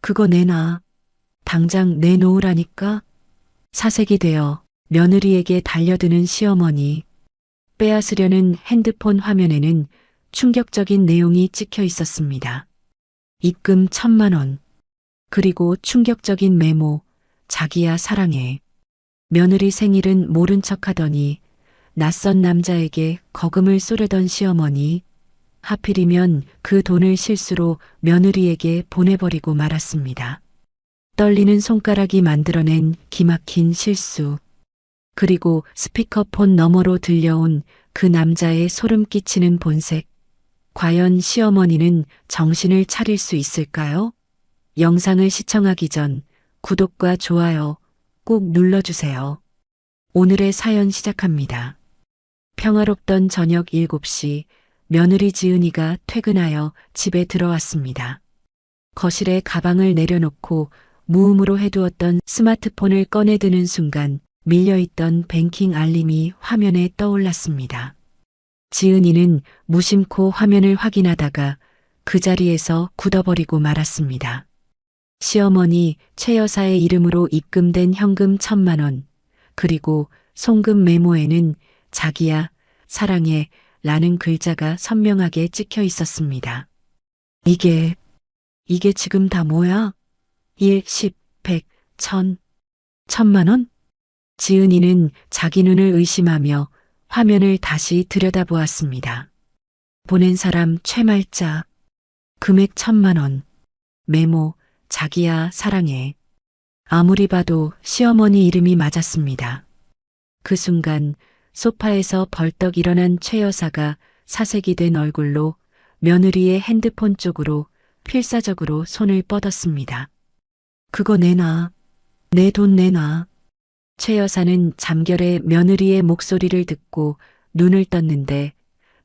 그거 내놔. 당장 내놓으라니까. 사색이 되어 며느리에게 달려드는 시어머니. 빼앗으려는 핸드폰 화면에는 충격적인 내용이 찍혀 있었습니다. 입금 1,000만 원. 그리고 충격적인 메모. 자기야 사랑해. 며느리 생일은 모른 척하더니 낯선 남자에게 거금을 쏘려던 시어머니. 하필이면 그 돈을 실수로 며느리에게 보내버리고 말았습니다. 떨리는 손가락이 만들어낸 기막힌 실수. 그리고 스피커폰 너머로 들려온 그 남자의 소름 끼치는 본색. 과연 시어머니는 정신을 차릴 수 있을까요? 영상을 시청하기 전 구독과 좋아요 꼭 눌러주세요. 오늘의 사연 시작합니다. 평화롭던 저녁 7시 며느리 지은이가 퇴근하여 집에 들어왔습니다. 거실에 가방을 내려놓고 무음으로 해두었던 스마트폰을 꺼내드는 순간 밀려있던 뱅킹 알림이 화면에 떠올랐습니다. 지은이는 무심코 화면을 확인하다가 그 자리에서 굳어버리고 말았습니다. 시어머니 최 여사의 이름으로 입금된 현금 1,000만 원, 그리고 송금 메모에는 자기야, 사랑해 라는 글자가 선명하게 찍혀 있었습니다. 이게 지금 다 뭐야? 1, 10, 100, 1000, 1,000만 원? 지은이는 자기 눈을 의심하며 화면을 다시 들여다보았습니다. 보낸 사람 최말자, 금액 1,000만 원, 메모, 자기야 사랑해. 아무리 봐도 시어머니 이름이 맞았습니다. 그 순간 소파에서 벌떡 일어난 최 여사가 사색이 된 얼굴로 며느리의 핸드폰 쪽으로 필사적으로 손을 뻗었습니다. 그거 내놔. 내 돈 내놔. 최 여사는 잠결에 며느리의 목소리를 듣고 눈을 떴는데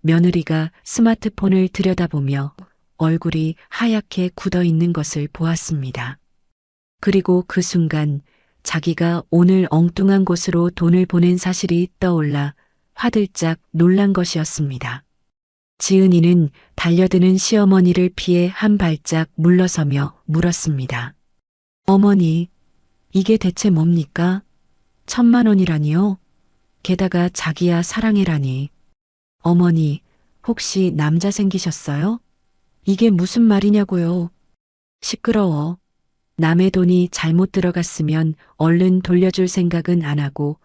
며느리가 스마트폰을 들여다보며 얼굴이 하얗게 굳어 있는 것을 보았습니다. 그리고 그 순간 자기가 오늘 엉뚱한 곳으로 돈을 보낸 사실이 떠올라 화들짝 놀란 것이었습니다. 지은이는 달려드는 시어머니를 피해 한 발짝 물러서며 물었습니다. 어머니, 이게 대체 뭡니까? 1,000만 원이라니요? 게다가 자기야 사랑해라니. 어머니, 혹시 남자 생기셨어요? 이게 무슨 말이냐고요? 시끄러워. 남의 돈이 잘못 들어갔으면 얼른 돌려줄 생각은 안 하고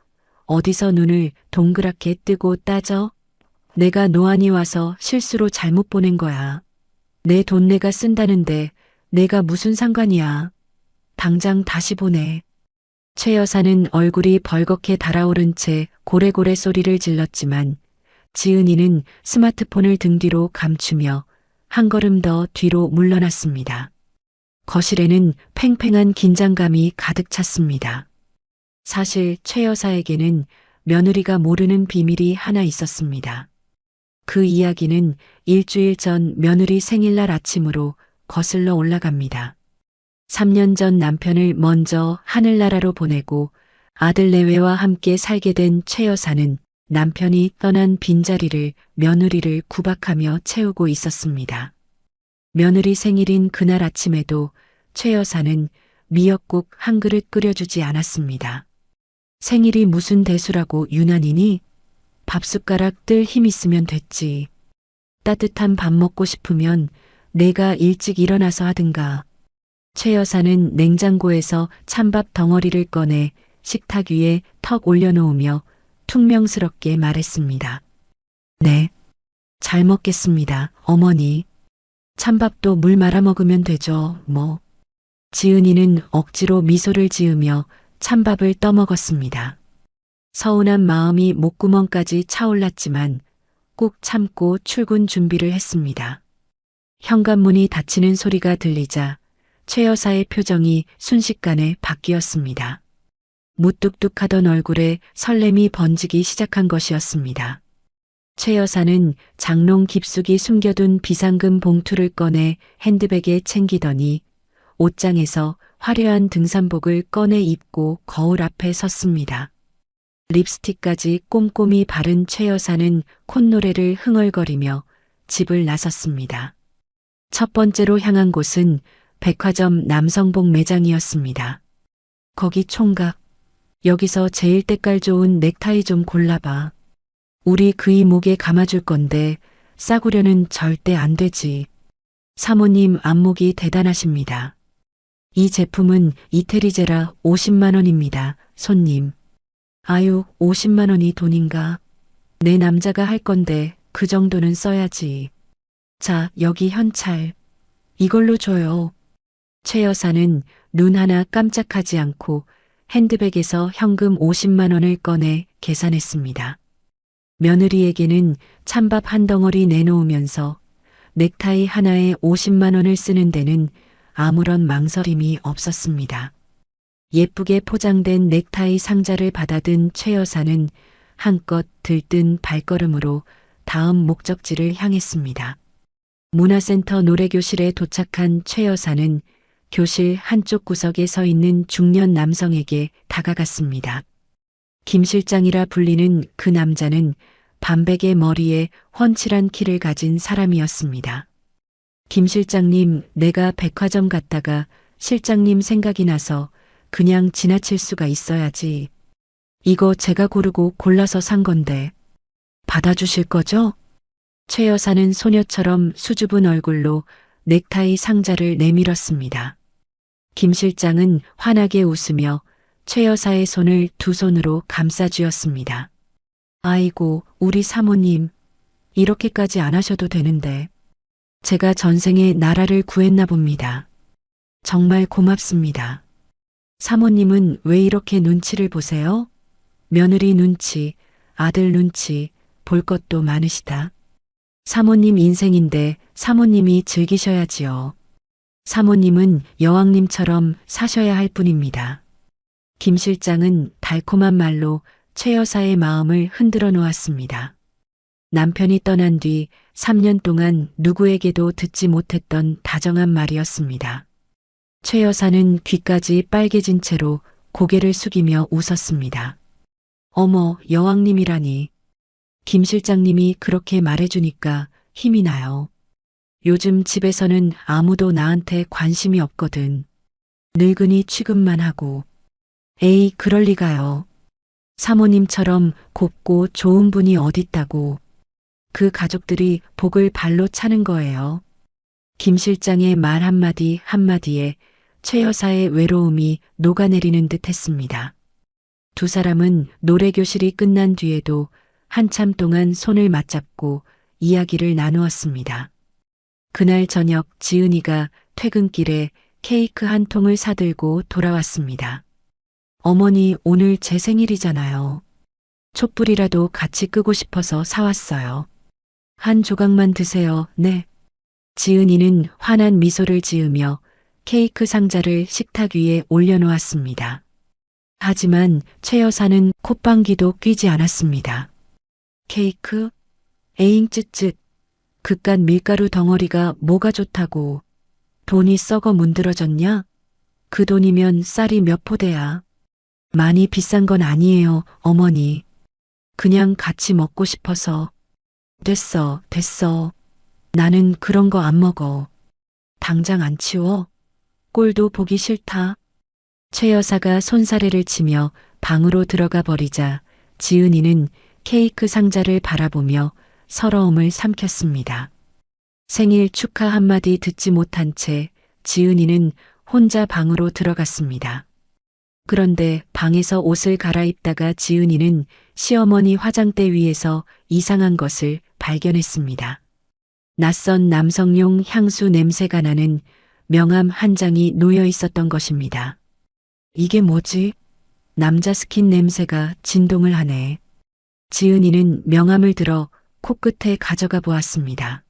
어디서 눈을 동그랗게 뜨고 따져? 내가 노안이 와서 실수로 잘못 보낸 거야. 내 돈 내가 쓴다는데 내가 무슨 상관이야. 당장 다시 보내. 최 여사는 얼굴이 벌겋게 달아오른 채 고래고래 소리를 질렀지만 지은이는 스마트폰을 등 뒤로 감추며 한 걸음 더 뒤로 물러났습니다. 거실에는 팽팽한 긴장감이 가득 찼습니다. 사실 최 여사에게는 며느리가 모르는 비밀이 하나 있었습니다. 그 이야기는 일주일 전 며느리 생일날 아침으로 거슬러 올라갑니다. 3년 전 남편을 먼저 하늘나라로 보내고 아들 내외와 함께 살게 된 최 여사는 남편이 떠난 빈자리를 며느리를 구박하며 채우고 있었습니다. 며느리 생일인 그날 아침에도 최 여사는 미역국 한 그릇 끓여주지 않았습니다. 생일이 무슨 대수라고 유난이니? 밥숟가락 뜰 힘 있으면 됐지. 따뜻한 밥 먹고 싶으면 내가 일찍 일어나서 하든가. 최 여사는 냉장고에서 찬밥 덩어리를 꺼내 식탁 위에 턱 올려놓으며 퉁명스럽게 말했습니다. 네, 잘 먹겠습니다, 어머니. 찬밥도 물 말아 먹으면 되죠, 뭐. 지은이는 억지로 미소를 지으며 찬밥을 떠먹었습니다. 서운한 마음이 목구멍까지 차올랐지만 꾹 참고 출근 준비를 했습니다. 현관문이 닫히는 소리가 들리자 최 여사의 표정이 순식간에 바뀌었습니다. 무뚝뚝하던 얼굴에 설렘이 번지기 시작한 것이었습니다. 최 여사는 장롱 깊숙이 숨겨둔 비상금 봉투를 꺼내 핸드백에 챙기더니 옷장에서 화려한 등산복을 꺼내 입고 거울 앞에 섰습니다. 립스틱까지 꼼꼼히 바른 최 여사는 콧노래를 흥얼거리며 집을 나섰습니다. 첫 번째로 향한 곳은 백화점 남성복 매장이었습니다. 거기 총각. 여기서 제일 때깔 좋은 넥타이 좀 골라봐. 우리 그이 목에 감아줄 건데 싸구려는 절대 안 되지. 사모님 안목이 대단하십니다. 이 제품은 이태리제라 50만 원입니다. 손님. 아유, 50만 원이 돈인가? 내 남자가 할 건데 그 정도는 써야지. 자, 여기 현찰. 이걸로 줘요. 최 여사는 눈 하나 깜짝하지 않고 핸드백에서 현금 50만 원을 꺼내 계산했습니다. 며느리에게는 찬밥 한 덩어리 내놓으면서 넥타이 하나에 50만 원을 쓰는 데는 아무런 망설임이 없었습니다. 예쁘게 포장된 넥타이 상자를 받아든 최 여사는 한껏 들뜬 발걸음으로 다음 목적지를 향했습니다. 문화센터 노래교실에 도착한 최 여사는 교실 한쪽 구석에 서 있는 중년 남성에게 다가갔습니다. 김 실장이라 불리는 그 남자는 반백의 머리에 훤칠한 키를 가진 사람이었습니다. 김 실장님, 내가 백화점 갔다가 실장님 생각이 나서 그냥 지나칠 수가 있어야지. 이거 제가 고르고 골라서 산 건데 받아주실 거죠? 최 여사는 소녀처럼 수줍은 얼굴로 넥타이 상자를 내밀었습니다. 김 실장은 환하게 웃으며 최 여사의 손을 두 손으로 감싸쥐었습니다. 아이고, 우리 사모님, 이렇게까지 안 하셔도 되는데. 제가 전생에 나라를 구했나 봅니다. 정말 고맙습니다. 사모님은 왜 이렇게 눈치를 보세요? 며느리 눈치, 아들 눈치, 볼 것도 많으시다. 사모님 인생인데 사모님이 즐기셔야지요. 사모님은 여왕님처럼 사셔야 할 뿐입니다. 김 실장은 달콤한 말로 최 여사의 마음을 흔들어 놓았습니다. 남편이 떠난 뒤 3년 동안 누구에게도 듣지 못했던 다정한 말이었습니다. 최 여사는 귀까지 빨개진 채로 고개를 숙이며 웃었습니다. 어머, 여왕님이라니. 김 실장님이 그렇게 말해주니까 힘이 나요. 요즘 집에서는 아무도 나한테 관심이 없거든. 늙은이 취급만 하고. 에이, 그럴 리가요. 사모님처럼 곱고 좋은 분이 어딨다고. 그 가족들이 복을 발로 차는 거예요. 김 실장의 말 한마디 한마디에 최 여사의 외로움이 녹아내리는 듯 했습니다. 두 사람은 노래교실이 끝난 뒤에도 한참 동안 손을 맞잡고 이야기를 나누었습니다. 그날 저녁 지은이가 퇴근길에 케이크 한 통을 사들고 돌아왔습니다. 어머니, 오늘 제 생일이잖아요. 촛불이라도 같이 끄고 싶어서 사왔어요. 한 조각만 드세요. 네. 지은이는 환한 미소를 지으며 케이크 상자를 식탁 위에 올려놓았습니다. 하지만 최 여사는 콧방귀도 뀌지 않았습니다. 케이크? 에잉 쯧쯧. 그깟 밀가루 덩어리가 뭐가 좋다고. 돈이 썩어 문드러졌냐? 그 돈이면 쌀이 몇 포대야. 많이 비싼 건 아니에요, 어머니. 그냥 같이 먹고 싶어서. 됐어, 됐어. 나는 그런 거 안 먹어. 당장 안 치워? 꼴도 보기 싫다. 최 여사가 손사래를 치며 방으로 들어가 버리자 지은이는 케이크 상자를 바라보며 서러움을 삼켰습니다. 생일 축하 한마디 듣지 못한 채 지은이는 혼자 방으로 들어갔습니다. 그런데 방에서 옷을 갈아입다가 지은이는 시어머니 화장대 위에서 이상한 것을 발견했습니다. 낯선 남성용 향수 냄새가 나는 명함 한 장이 놓여 있었던 것입니다. 이게 뭐지? 남자 스킨 냄새가 진동을 하네. 지은이는 명함을 들어 코끝에 가져가 보았습니다.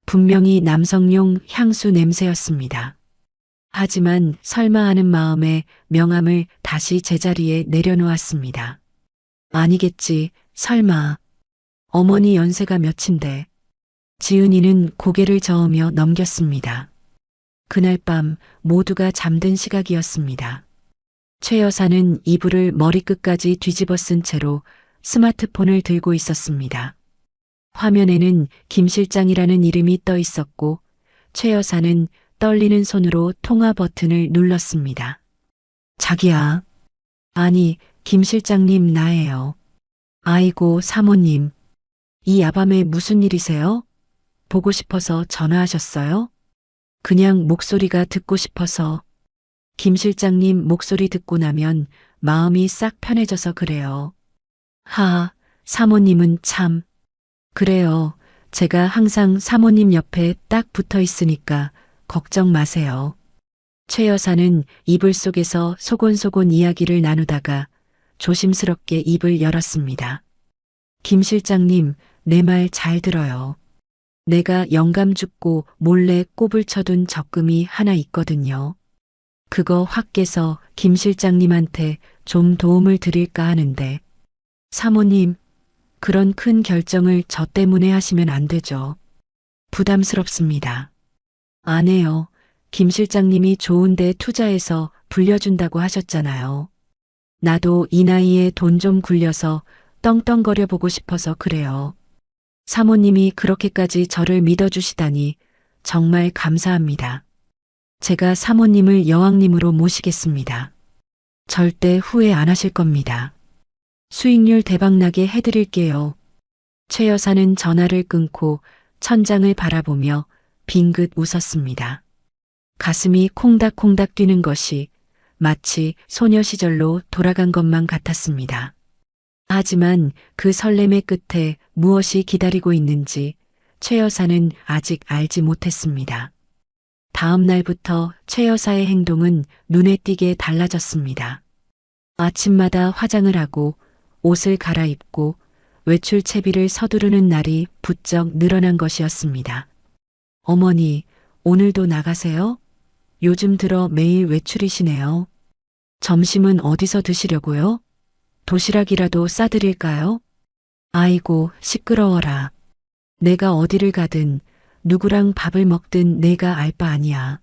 분명히 남성용 향수 냄새였습니다. 하지만 설마 하는 마음에 명함을 다시 제자리에 내려놓았습니다. 아니겠지, 설마. 어머니 연세가 몇인데. 지은이는 고개를 저으며 넘겼습니다. 그날 밤 모두가 잠든 시각이었습니다. 최 여사는 이불을 머리끝까지 뒤집어 쓴 채로 스마트폰을 들고 있었습니다. 화면에는 김 실장이라는 이름이 떠 있었고 최 여사는 떨리는 손으로 통화 버튼을 눌렀습니다. 자기야. 아니, 김 실장님 나예요. 아이고, 사모님. 이 야밤에 무슨 일이세요? 보고 싶어서 전화하셨어요? 그냥 목소리가 듣고 싶어서. 김 실장님 목소리 듣고 나면 마음이 싹 편해져서 그래요. 하하, 사모님은 참. 그래요. 제가 항상 사모님 옆에 딱 붙어 있으니까 걱정 마세요. 최 여사는 이불 속에서 소곤소곤 이야기를 나누다가 조심스럽게 입을 열었습니다. 김 실장님, 내 말 잘 들어요. 내가 영감 죽고 몰래 꼽을 쳐둔 적금이 하나 있거든요. 그거 확 깨서 김 실장님한테 좀 도움을 드릴까 하는데. 사모님, 그런 큰 결정을 저 때문에 하시면 안 되죠. 부담스럽습니다. 안 해요. 김 실장님이 좋은 데 투자해서 불려준다고 하셨잖아요. 나도 이 나이에 돈 좀 굴려서 떵떵거려 보고 싶어서 그래요. 사모님이 그렇게까지 저를 믿어주시다니 정말 감사합니다. 제가 사모님을 여왕님으로 모시겠습니다. 절대 후회 안 하실 겁니다. 수익률 대박나게 해드릴게요. 최 여사는 전화를 끊고 천장을 바라보며 빙긋 웃었습니다. 가슴이 콩닥콩닥 뛰는 것이 마치 소녀 시절로 돌아간 것만 같았습니다. 하지만 그 설렘의 끝에 무엇이 기다리고 있는지 최 여사는 아직 알지 못했습니다. 다음 날부터 최 여사의 행동은 눈에 띄게 달라졌습니다. 아침마다 화장을 하고 옷을 갈아입고 외출 채비를 서두르는 날이 부쩍 늘어난 것이었습니다. 어머니, 오늘도 나가세요? 요즘 들어 매일 외출이시네요. 점심은 어디서 드시려고요? 도시락이라도 싸드릴까요? 아이고, 시끄러워라. 내가 어디를 가든 누구랑 밥을 먹든 내가 알 바 아니야.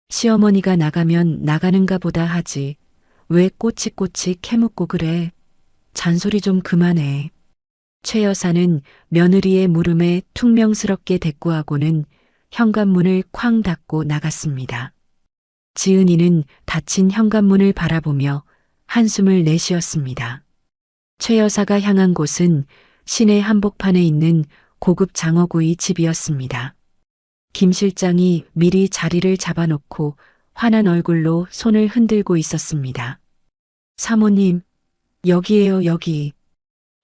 시어머니가 나가면 나가는가 보다 하지. 왜 꼬치꼬치 캐묻고 그래? 잔소리 좀 그만해. 최 여사는 며느리의 물음에 퉁명스럽게 대꾸하고는 현관문을 쾅 닫고 나갔습니다. 지은이는 닫힌 현관문을 바라보며 한숨을 내쉬었습니다. 최 여사가 향한 곳은 시내 한복판에 있는 고급 장어구이 집이었습니다. 김 실장이 미리 자리를 잡아놓고 환한 얼굴로 손을 흔들고 있었습니다. 사모님, 여기에요, 여기.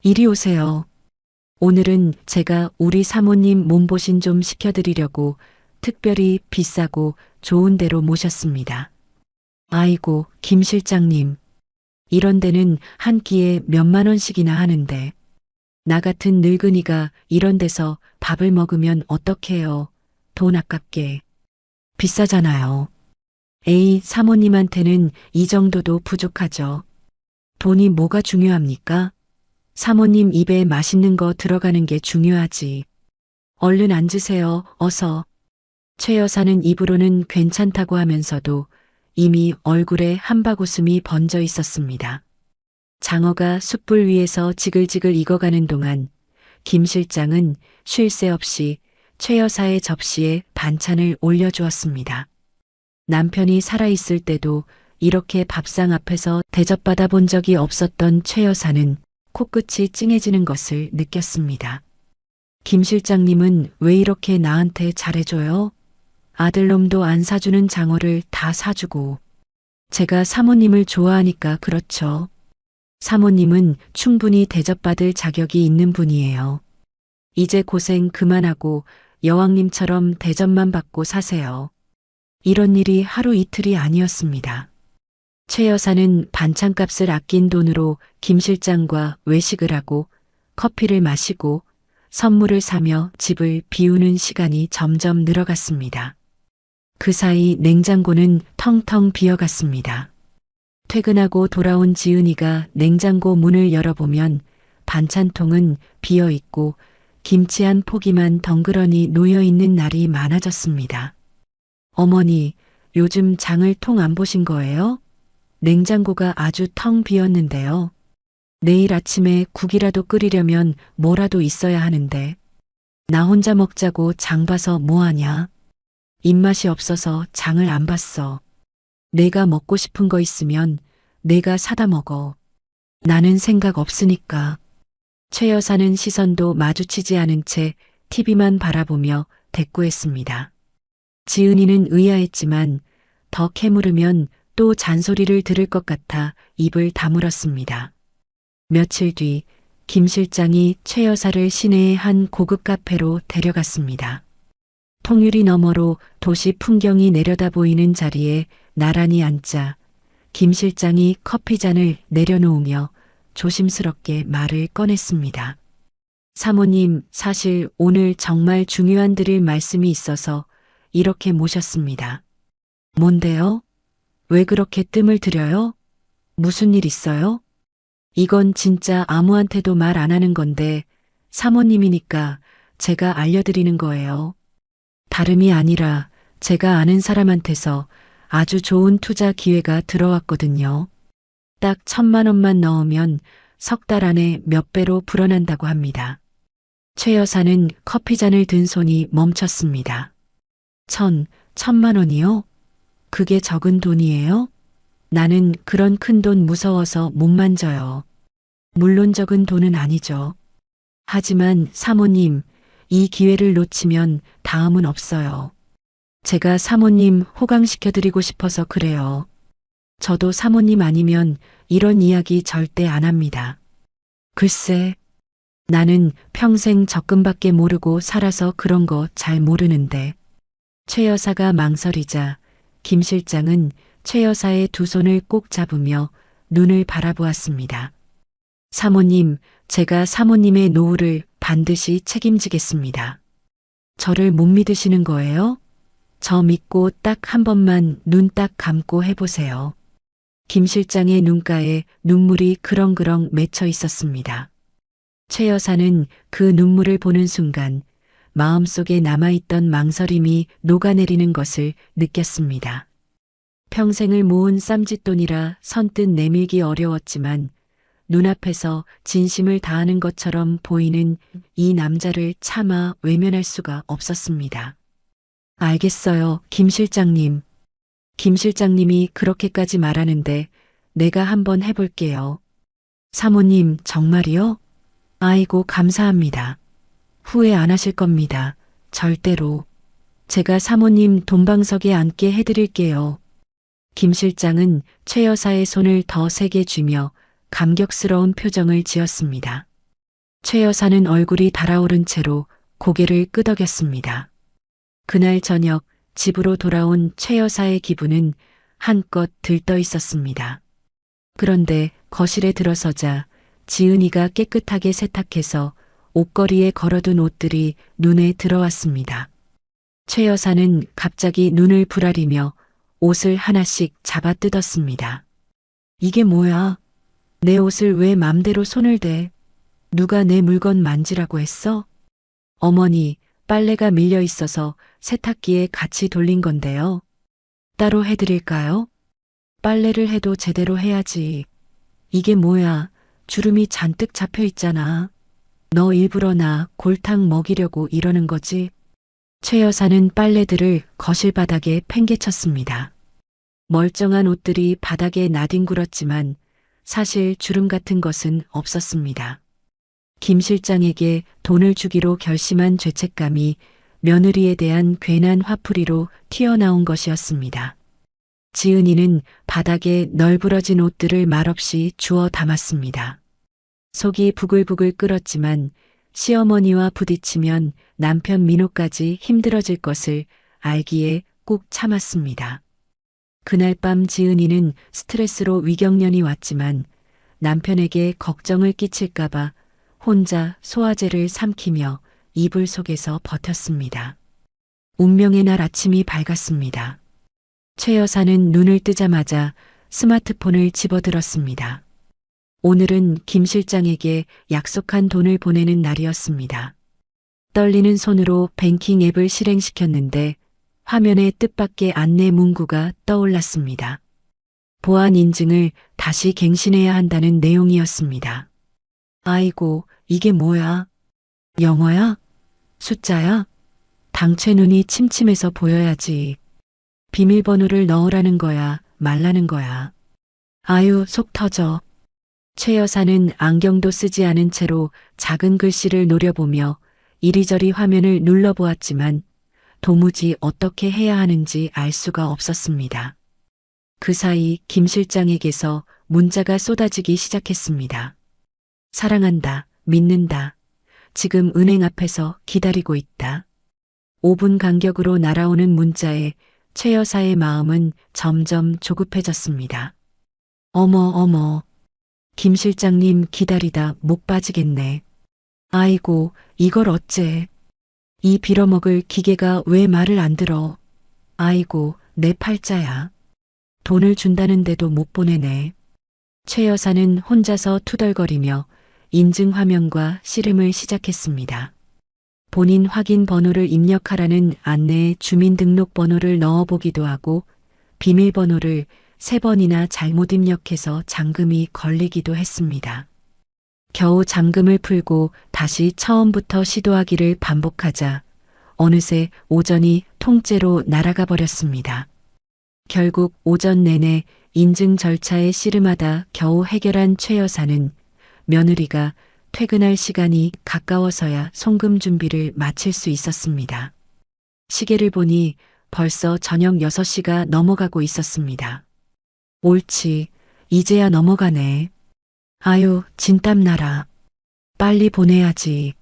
이리 오세요. 오늘은 제가 우리 사모님 몸보신 좀 시켜드리려고 특별히 비싸고 좋은 데로 모셨습니다. 아이고, 김 실장님. 이런 데는 한 끼에 몇만 원씩이나 하는데 나 같은 늙은이가 이런 데서 밥을 먹으면 어떡해요. 돈 아깝게. 비싸잖아요. 에이, 사모님한테는 이 정도도 부족하죠. 돈이 뭐가 중요합니까? 사모님 입에 맛있는 거 들어가는 게 중요하지. 얼른 앉으세요, 어서. 최 여사는 입으로는 괜찮다고 하면서도 이미 얼굴에 한박웃음이 번져 있었습니다. 장어가 숯불 위에서 지글지글 익어가는 동안 김 실장은 쉴 새 없이 최 여사의 접시에 반찬을 올려주었습니다. 남편이 살아있을 때도 이렇게 밥상 앞에서 대접받아 본 적이 없었던 최 여사는 코끝이 찡해지는 것을 느꼈습니다. 김 실장님은 왜 이렇게 나한테 잘해줘요? 아들놈도 안 사주는 장어를 다 사주고. 제가 사모님을 좋아하니까 그렇죠. 사모님은 충분히 대접받을 자격이 있는 분이에요. 이제 고생 그만하고 여왕님처럼 대접만 받고 사세요. 이런 일이 하루 이틀이 아니었습니다. 최 여사는 반찬값을 아낀 돈으로 김 실장과 외식을 하고 커피를 마시고 선물을 사며 집을 비우는 시간이 점점 늘어갔습니다. 그 사이 냉장고는 텅텅 비어갔습니다. 퇴근하고 돌아온 지은이가 냉장고 문을 열어보면 반찬통은 비어있고 김치 한 포기만 덩그러니 놓여있는 날이 많아졌습니다. 어머니, 요즘 장을 통 안 보신 거예요? 냉장고가 아주 텅 비었는데요. 내일 아침에 국이라도 끓이려면 뭐라도 있어야 하는데. 나 혼자 먹자고 장 봐서 뭐하냐? 입맛이 없어서 장을 안 봤어. 내가 먹고 싶은 거 있으면 내가 사다 먹어. 나는 생각 없으니까. 최 여사는 시선도 마주치지 않은 채 TV만 바라보며 대꾸했습니다. 지은이는 의아했지만 더 캐물으면 또 잔소리를 들을 것 같아 입을 다물었습니다. 며칠 뒤 김 실장이 최 여사를 시내의 한 고급 카페로 데려갔습니다. 통유리 너머로 도시 풍경이 내려다 보이는 자리에 나란히 앉자 김 실장이 커피잔을 내려놓으며 조심스럽게 말을 꺼냈습니다. 사모님, 사실 오늘 정말 중요한 드릴 말씀이 있어서 이렇게 모셨습니다. 뭔데요? 왜 그렇게 뜸을 들여요? 무슨 일 있어요? 이건 진짜 아무한테도 말 안 하는 건데 사모님이니까 제가 알려드리는 거예요. 다름이 아니라 제가 아는 사람한테서 아주 좋은 투자 기회가 들어왔거든요. 딱 1,000만 원만 넣으면 석 달 안에 몇 배로 불어난다고 합니다. 최 여사는 커피잔을 든 손이 멈췄습니다. 1,000만 원이요? 그게 적은 돈이에요? 나는 그런 큰 돈 무서워서 못 만져요. 물론 적은 돈은 아니죠. 하지만 사모님, 이 기회를 놓치면 다음은 없어요. 제가 사모님 호강시켜드리고 싶어서 그래요. 저도 사모님 아니면 이런 이야기 절대 안 합니다. 글쎄, 나는 평생 적금밖에 모르고 살아서 그런 거 잘 모르는데. 최 여사가 망설이자 김 실장은 최 여사의 두 손을 꼭 잡으며 눈을 바라보았습니다. 사모님, 제가 사모님의 노후를 반드시 책임지겠습니다. 저를 못 믿으시는 거예요? 저 믿고 딱 한 번만 눈 딱 감고 해보세요. 김 실장의 눈가에 눈물이 그렁그렁 맺혀 있었습니다. 최 여사는 그 눈물을 보는 순간 마음속에 남아있던 망설임이 녹아내리는 것을 느꼈습니다. 평생을 모은 쌈짓돈이라 선뜻 내밀기 어려웠지만 눈앞에서 진심을 다하는 것처럼 보이는 이 남자를 차마 외면할 수가 없었습니다. 알겠어요, 김 실장님. 김 실장님이 그렇게까지 말하는데 내가 한번 해볼게요. 사모님, 정말이요? 아이고, 감사합니다. 후회 안 하실 겁니다. 절대로. 제가 사모님 돈방석에 앉게 해드릴게요. 김 실장은 최 여사의 손을 더 세게 쥐며 감격스러운 표정을 지었습니다. 최 여사는 얼굴이 달아오른 채로 고개를 끄덕였습니다. 그날 저녁 집으로 돌아온 최 여사의 기분은 한껏 들떠 있었습니다. 그런데 거실에 들어서자 지은이가 깨끗하게 세탁해서 옷걸이에 걸어둔 옷들이 눈에 들어왔습니다. 최 여사는 갑자기 눈을 부라리며 옷을 하나씩 잡아 뜯었습니다. 이게 뭐야? 내 옷을 왜 맘대로 손을 대? 누가 내 물건 만지라고 했어? 어머니, 빨래가 밀려 있어서 세탁기에 같이 돌린 건데요. 따로 해드릴까요? 빨래를 해도 제대로 해야지. 이게 뭐야? 주름이 잔뜩 잡혀 있잖아. 너 일부러 나 골탕 먹이려고 이러는 거지? 최 여사는 빨래들을 거실 바닥에 팽개쳤습니다. 멀쩡한 옷들이 바닥에 나뒹굴었지만 사실 주름 같은 것은 없었습니다. 김 실장에게 돈을 주기로 결심한 죄책감이 며느리에 대한 괜한 화풀이로 튀어나온 것이었습니다. 지은이는 바닥에 널브러진 옷들을 말없이 주워 담았습니다. 속이 부글부글 끓었지만 시어머니와 부딪히면 남편 민호까지 힘들어질 것을 알기에 꾹 참았습니다. 그날 밤 지은이는 스트레스로 위경련이 왔지만 남편에게 걱정을 끼칠까봐 혼자 소화제를 삼키며 이불 속에서 버텼습니다. 운명의 날 아침이 밝았습니다. 최 여사는 눈을 뜨자마자 스마트폰을 집어들었습니다. 오늘은 김 실장에게 약속한 돈을 보내는 날이었습니다. 떨리는 손으로 뱅킹 앱을 실행시켰는데 화면에 뜻밖의 안내 문구가 떠올랐습니다. 보안 인증을 다시 갱신해야 한다는 내용이었습니다. 아이고, 이게 뭐야? 영어야? 숫자야? 당최 눈이 침침해서 보여야지. 비밀번호를 넣으라는 거야, 말라는 거야. 아유, 속 터져. 최 여사는 안경도 쓰지 않은 채로 작은 글씨를 노려보며 이리저리 화면을 눌러보았지만 도무지 어떻게 해야 하는지 알 수가 없었습니다. 그 사이 김 실장에게서 문자가 쏟아지기 시작했습니다. 사랑한다, 믿는다. 지금 은행 앞에서 기다리고 있다. 5분 간격으로 날아오는 문자에 최 여사의 마음은 점점 조급해졌습니다. 어머, 김 실장님 기다리다 목 빠지겠네. 아이고, 이걸 어째. 이 빌어먹을 기계가 왜 말을 안 들어. 아이고, 내 팔자야. 돈을 준다는데도 못 보내네. 최 여사는 혼자서 투덜거리며 인증 화면과 씨름을 시작했습니다. 본인 확인 번호를 입력하라는 안내에 주민등록번호를 넣어보기도 하고 비밀번호를 3번이나 잘못 입력해서 잠금이 걸리기도 했습니다. 겨우 잠금을 풀고 다시 처음부터 시도하기를 반복하자 어느새 오전이 통째로 날아가 버렸습니다. 결국 오전 내내 인증 절차에 씨름하다 겨우 해결한 최 여사는 며느리가 퇴근할 시간이 가까워서야 송금 준비를 마칠 수 있었습니다. 시계를 보니 벌써 저녁 6시가 넘어가고 있었습니다. 옳지, 이제야 넘어가네. 아유, 진땀 나라. 빨리 보내야지.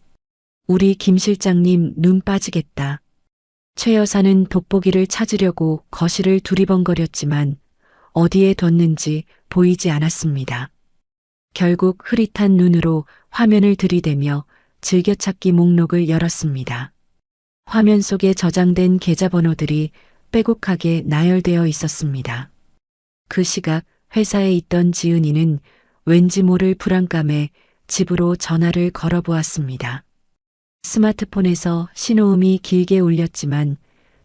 우리 김 실장님 눈 빠지겠다. 최 여사는 돋보기를 찾으려고 거실을 두리번거렸지만 어디에 뒀는지 보이지 않았습니다. 결국 흐릿한 눈으로 화면을 들이대며 즐겨찾기 목록을 열었습니다. 화면 속에 저장된 계좌번호들이 빼곡하게 나열되어 있었습니다. 그 시각 회사에 있던 지은이는 왠지 모를 불안감에 집으로 전화를 걸어보았습니다. 스마트폰에서 신호음이 길게 울렸지만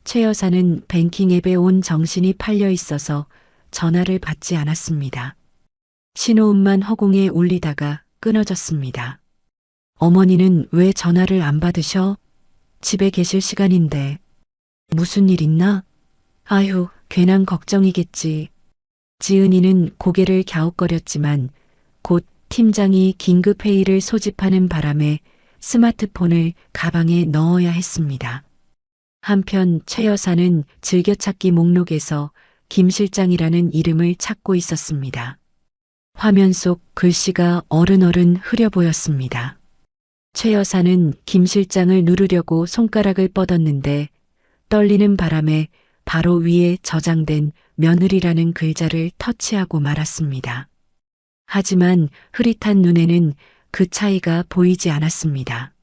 최 여사는 뱅킹 앱에 온 정신이 팔려 있어서 전화를 받지 않았습니다. 신호음만 허공에 울리다가 끊어졌습니다. 어머니는 왜 전화를 안 받으셔? 집에 계실 시간인데. 무슨 일 있나? 아휴, 괜한 걱정이겠지. 지은이는 고개를 갸웃거렸지만 곧 팀장이 긴급회의를 소집하는 바람에 스마트폰을 가방에 넣어야 했습니다. 한편 최 여사는 즐겨찾기 목록에서 김 실장이라는 이름을 찾고 있었습니다. 화면 속 글씨가 어른어른 흐려 보였습니다. 최 여사는 김 실장을 누르려고 손가락을 뻗었는데 떨리는 바람에 바로 위에 저장된 며느리라는 글자를 터치하고 말았습니다. 하지만 흐릿한 눈에는 그 차이가 보이지 않았습니다.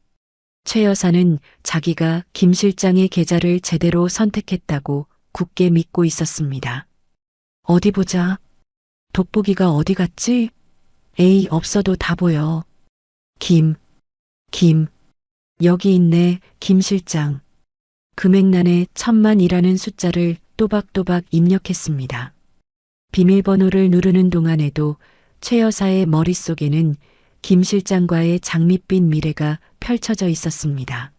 최 여사는 자기가 김 실장의 계좌를 제대로 선택했다고 굳게 믿고 있었습니다. 어디 보자. 돋보기가 어디 갔지? 에이, 없어도 다 보여. 김. 여기 있네, 김 실장. 금액란에 1000만이라는 숫자를 또박또박 입력했습니다. 비밀번호를 누르는 동안에도 최 여사의 머릿속에는 김 실장과의 장밋빛 미래가 펼쳐져 있었습니다.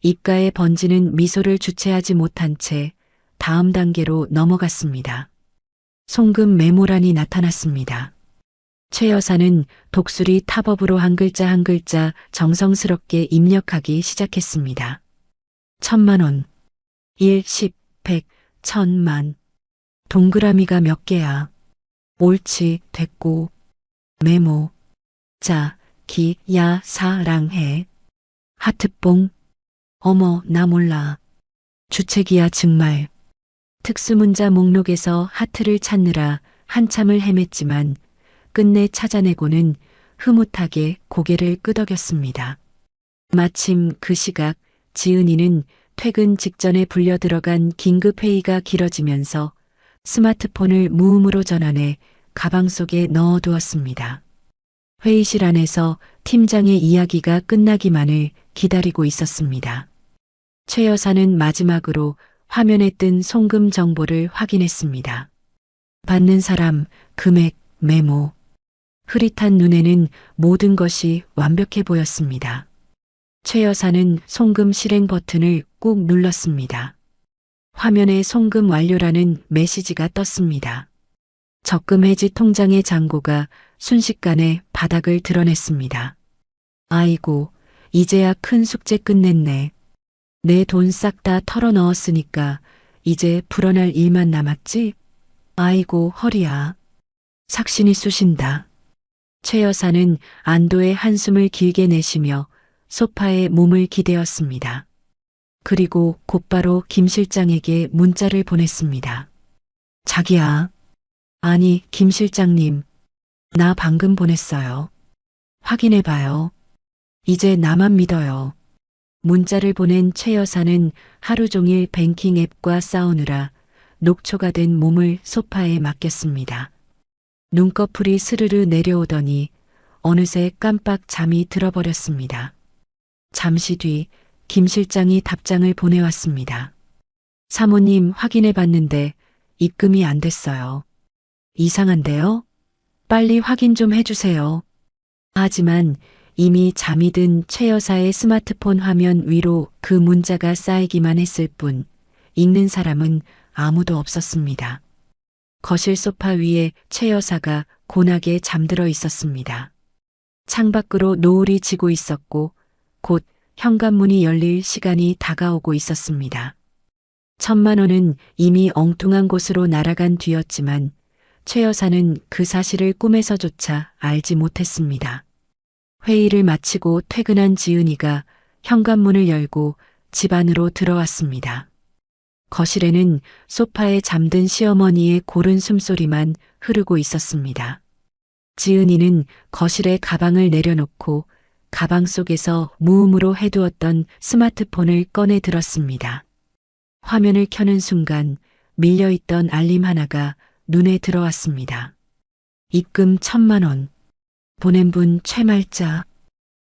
입가에 번지는 미소를 주체하지 못한 채 다음 단계로 넘어갔습니다. 송금 메모란이 나타났습니다. 최 여사는 독수리 탑업으로 한 글자 한 글자 정성스럽게 입력하기 시작했습니다. 1000만 원. 1, 10, 100, 1000만. 동그라미가 몇 개야? 옳지, 됐고. 메모. 자, 기, 야, 사랑해. 하트뽕. 어머, 나 몰라. 주책이야, 정말. 특수문자 목록에서 하트를 찾느라 한참을 헤맸지만 끝내 찾아내고는 흐뭇하게 고개를 끄덕였습니다. 마침 그 시각 지은이는 퇴근 직전에 불려 들어간 긴급회의가 길어지면서 스마트폰을 무음으로 전환해 가방 속에 넣어두었습니다. 회의실 안에서 팀장의 이야기가 끝나기만을 기다리고 있었습니다. 최 여사는 마지막으로 화면에 뜬 송금 정보를 확인했습니다. 받는 사람, 금액, 메모. 흐릿한 눈에는 모든 것이 완벽해 보였습니다. 최 여사는 송금 실행 버튼을 꾹 눌렀습니다. 화면에 송금 완료라는 메시지가 떴습니다. 적금 해지 통장의 잔고가 순식간에 바닥을 드러냈습니다. 아이고, 이제야 큰 숙제 끝냈네. 내 돈 싹 다 털어 넣었으니까 이제 불어날 일만 남았지? 아이고, 허리야. 삭신이 쑤신다. 최 여사는 안도의 한숨을 길게 내쉬며 소파에 몸을 기대었습니다. 그리고 곧바로 김 실장에게 문자를 보냈습니다. 자기야. 아니, 김 실장님. 나 방금 보냈어요. 확인해봐요. 이제 나만 믿어요. 문자를 보낸 최 여사는 하루 종일 뱅킹 앱과 싸우느라 녹초가 된 몸을 소파에 맡겼습니다. 눈꺼풀이 스르르 내려오더니 어느새 깜빡 잠이 들어버렸습니다. 잠시 뒤 김 실장이 답장을 보내왔습니다. 사모님 확인해 봤는데 입금이 안 됐어요. 이상한데요? 빨리 확인 좀 해주세요. 하지만 이미 잠이 든 최 여사의 스마트폰 화면 위로 그 문자가 쌓이기만 했을 뿐 읽는 사람은 아무도 없었습니다. 거실 소파 위에 최 여사가 곤하게 잠들어 있었습니다. 창밖으로 노을이 지고 있었고 곧 현관문이 열릴 시간이 다가오고 있었습니다. 1,000만 원은 이미 엉뚱한 곳으로 날아간 뒤였지만 최 여사는 그 사실을 꿈에서조차 알지 못했습니다. 회의를 마치고 퇴근한 지은이가 현관문을 열고 집 안으로 들어왔습니다. 거실에는 소파에 잠든 시어머니의 고른 숨소리만 흐르고 있었습니다. 지은이는 거실에 가방을 내려놓고 가방 속에서 무음으로 해두었던 스마트폰을 꺼내 들었습니다. 화면을 켜는 순간 밀려있던 알림 하나가 눈에 들어왔습니다. 입금 1,000만 원. 보낸 분 최말자.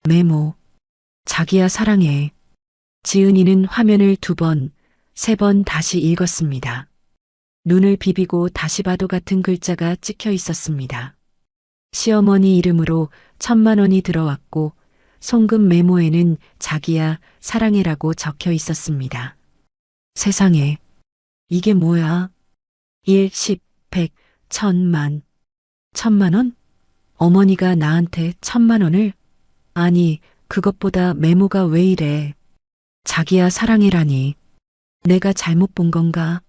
메모. 자기야 사랑해. 지은이는 화면을 2번, 3번 다시 읽었습니다. 눈을 비비고 다시 봐도 같은 글자가 찍혀 있었습니다. 시어머니 이름으로 1,000만 원이 들어왔고 송금 메모에는 자기야 사랑해라고 적혀 있었습니다. 세상에. 이게 뭐야? 1, 10, 100, 1,000만. 1,000만 원? 어머니가 나한테 1,000만 원을? 아니, 그것보다 메모가 왜 이래? 자기야 사랑해라니. 내가 잘못 본 건가?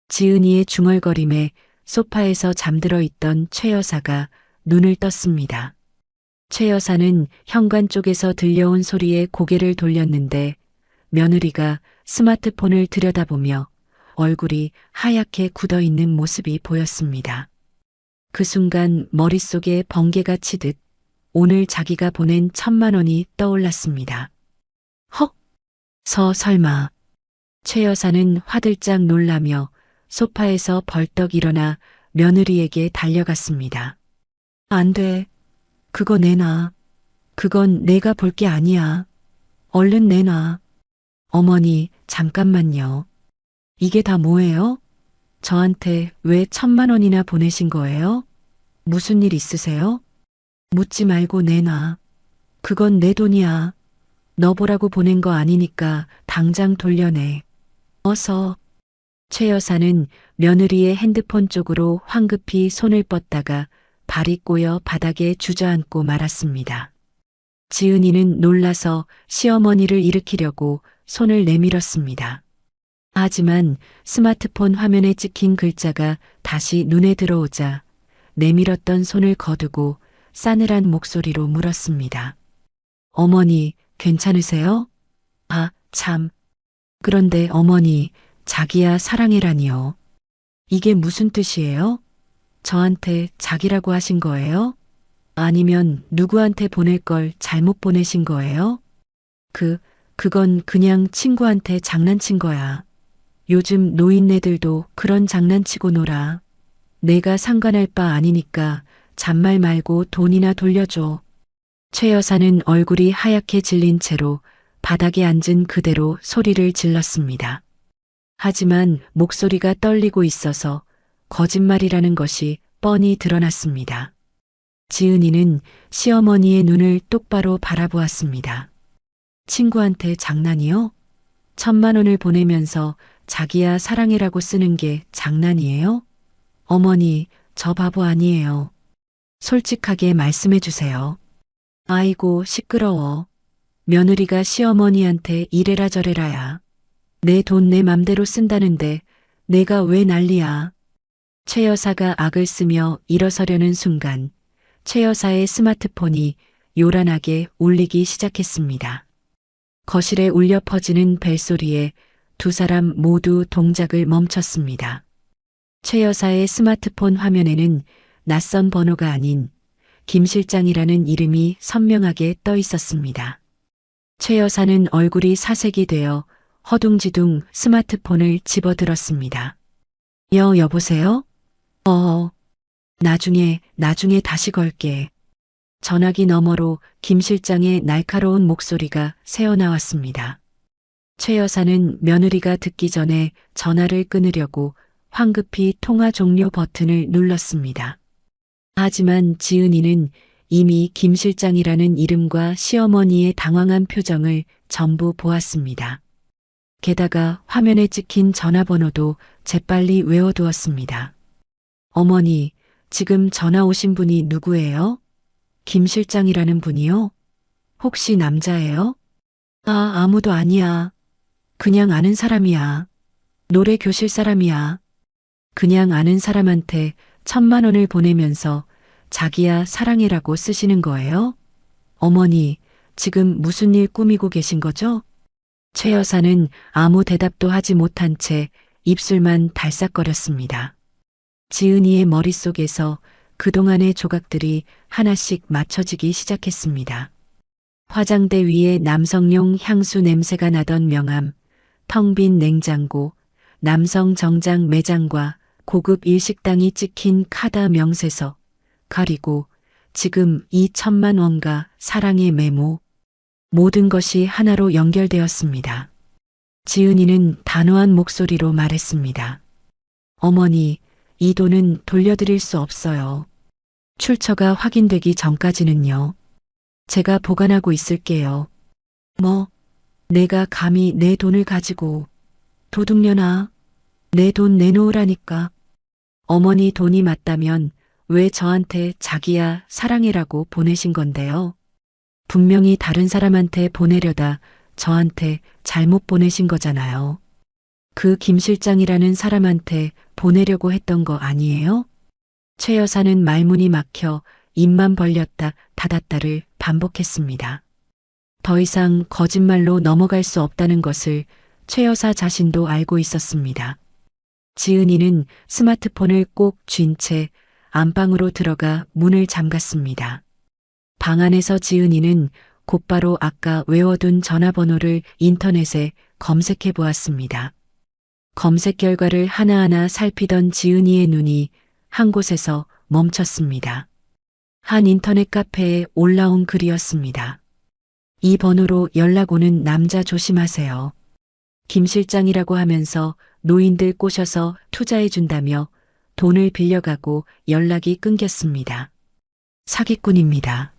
지은이의 중얼거림에 소파에서 잠들어 있던 최 여사가 눈을 떴습니다. 최 여사는 현관 쪽에서 들려온 소리에 고개를 돌렸는데 며느리가 스마트폰을 들여다보며 얼굴이 하얗게 굳어 있는 모습이 보였습니다. 그 순간 머릿속에 번개가 치듯 오늘 자기가 보낸 1,000만 원이 떠올랐습니다. 헉! 설마. 최 여사는 화들짝 놀라며 소파에서 벌떡 일어나 며느리에게 달려갔습니다. 안 돼. 그거 내놔. 그건 내가 볼 게 아니야. 얼른 내놔. 어머니, 잠깐만요. 이게 다 뭐예요? 저한테 왜 1,000만 원이나 보내신 거예요? 무슨 일 있으세요? 묻지 말고 내놔. 그건 내 돈이야. 너 보라고 보낸 거 아니니까 당장 돌려내. 어서. 최 여사는 며느리의 핸드폰 쪽으로 황급히 손을 뻗다가 발이 꼬여 바닥에 주저앉고 말았습니다. 지은이는 놀라서 시어머니를 일으키려고 손을 내밀었습니다. 하지만 스마트폰 화면에 찍힌 글자가 다시 눈에 들어오자 내밀었던 손을 거두고 싸늘한 목소리로 물었습니다. 어머니, 괜찮으세요? 아, 참. 그런데 어머니, 자기야 사랑해라니요. 이게 무슨 뜻이에요? 저한테 자기라고 하신 거예요? 아니면 누구한테 보낼 걸 잘못 보내신 거예요? 그건 그냥 친구한테 장난친 거야. 요즘 노인네들도 그런 장난치고 놀아. 내가 상관할 바 아니니까 잔말 말고 돈이나 돌려줘. 최 여사는 얼굴이 하얗게 질린 채로 바닥에 앉은 그대로 소리를 질렀습니다. 하지만 목소리가 떨리고 있어서 거짓말이라는 것이 뻔히 드러났습니다. 지은이는 시어머니의 눈을 똑바로 바라보았습니다. 친구한테 장난이요? 1,000만 원을 보내면서 자기야 사랑해라고 쓰는 게 장난이에요? 어머니, 저 바보 아니에요. 솔직하게 말씀해 주세요. 아이고, 시끄러워. 며느리가 시어머니한테 이래라 저래라야. 내 돈 내 맘대로 쓴다는데 내가 왜 난리야. 최 여사가 악을 쓰며 일어서려는 순간 최 여사의 스마트폰이 요란하게 울리기 시작했습니다. 거실에 울려 퍼지는 벨소리에 두 사람 모두 동작을 멈췄습니다. 최 여사의 스마트폰 화면에는 낯선 번호가 아닌 김 실장이라는 이름이 선명하게 떠 있었습니다. 최 여사는 얼굴이 사색이 되어 허둥지둥 스마트폰을 집어들었습니다. 여보세요? 나중에 다시 걸게. 전화기 너머로 김 실장의 날카로운 목소리가 새어나왔습니다. 최 여사는 며느리가 듣기 전에 전화를 끊으려고 황급히 통화 종료 버튼을 눌렀습니다. 하지만 지은이는 이미 김 실장이라는 이름과 시어머니의 당황한 표정을 전부 보았습니다. 게다가 화면에 찍힌 전화번호도 재빨리 외워두었습니다. 어머니, 지금 전화 오신 분이 누구예요? 김 실장이라는 분이요? 혹시 남자예요? 아무도 아니야. 그냥 아는 사람이야. 노래 교실 사람이야. 그냥 아는 사람한테 1,000만 원을 보내면서 자기야 사랑해라고 쓰시는 거예요? 어머니, 지금 무슨 일 꾸미고 계신 거죠? 최 여사는 아무 대답도 하지 못한 채 입술만 달싹거렸습니다. 지은이의 머릿속에서 그동안의 조각들이 하나씩 맞춰지기 시작했습니다. 화장대 위에 남성용 향수 냄새가 나던 명함, 텅 빈 냉장고, 남성 정장 매장과 고급 일식당이 찍힌 카다 명세서, 그리고 지금 이 1,000만 원과 사랑의 메모, 모든 것이 하나로 연결되었습니다. 지은이는 단호한 목소리로 말했습니다. 어머니, 이 돈은 돌려드릴 수 없어요. 출처가 확인되기 전까지는요. 제가 보관하고 있을게요. 내가 감히 내 돈을 가지고 도둑년아, 내 돈 내놓으라니까. 어머니 돈이 맞다면 왜 저한테 자기야 사랑해라고 보내신 건데요? 분명히 다른 사람한테 보내려다 저한테 잘못 보내신 거잖아요. 그 김 실장이라는 사람한테 보내려고 했던 거 아니에요? 최 여사는 말문이 막혀 입만 벌렸다 닫았다를 반복했습니다. 더 이상 거짓말로 넘어갈 수 없다는 것을 최 여사 자신도 알고 있었습니다. 지은이는 스마트폰을 꼭 쥔 채 안방으로 들어가 문을 잠갔습니다. 방 안에서 지은이는 곧바로 아까 외워둔 전화번호를 인터넷에 검색해 보았습니다. 검색 결과를 하나하나 살피던 지은이의 눈이 한 곳에서 멈췄습니다. 한 인터넷 카페에 올라온 글이었습니다. 이 번호로 연락 오는 남자 조심하세요. 김 실장이라고 하면서 노인들 꼬셔서 투자해준다며 돈을 빌려가고 연락이 끊겼습니다. 사기꾼입니다.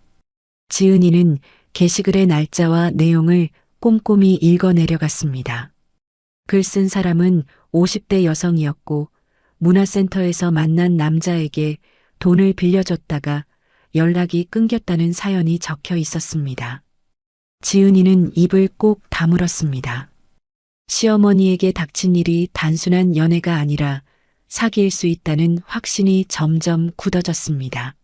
지은이는 게시글의 날짜와 내용을 꼼꼼히 읽어 내려갔습니다. 글 쓴 사람은 50대 여성이었고 문화센터에서 만난 남자에게 돈을 빌려줬다가 연락이 끊겼다는 사연이 적혀 있었습니다. 지은이는 입을 꼭 다물었습니다. 시어머니에게 닥친 일이 단순한 연애가 아니라 사기일 수 있다는 확신이 점점 굳어졌습니다.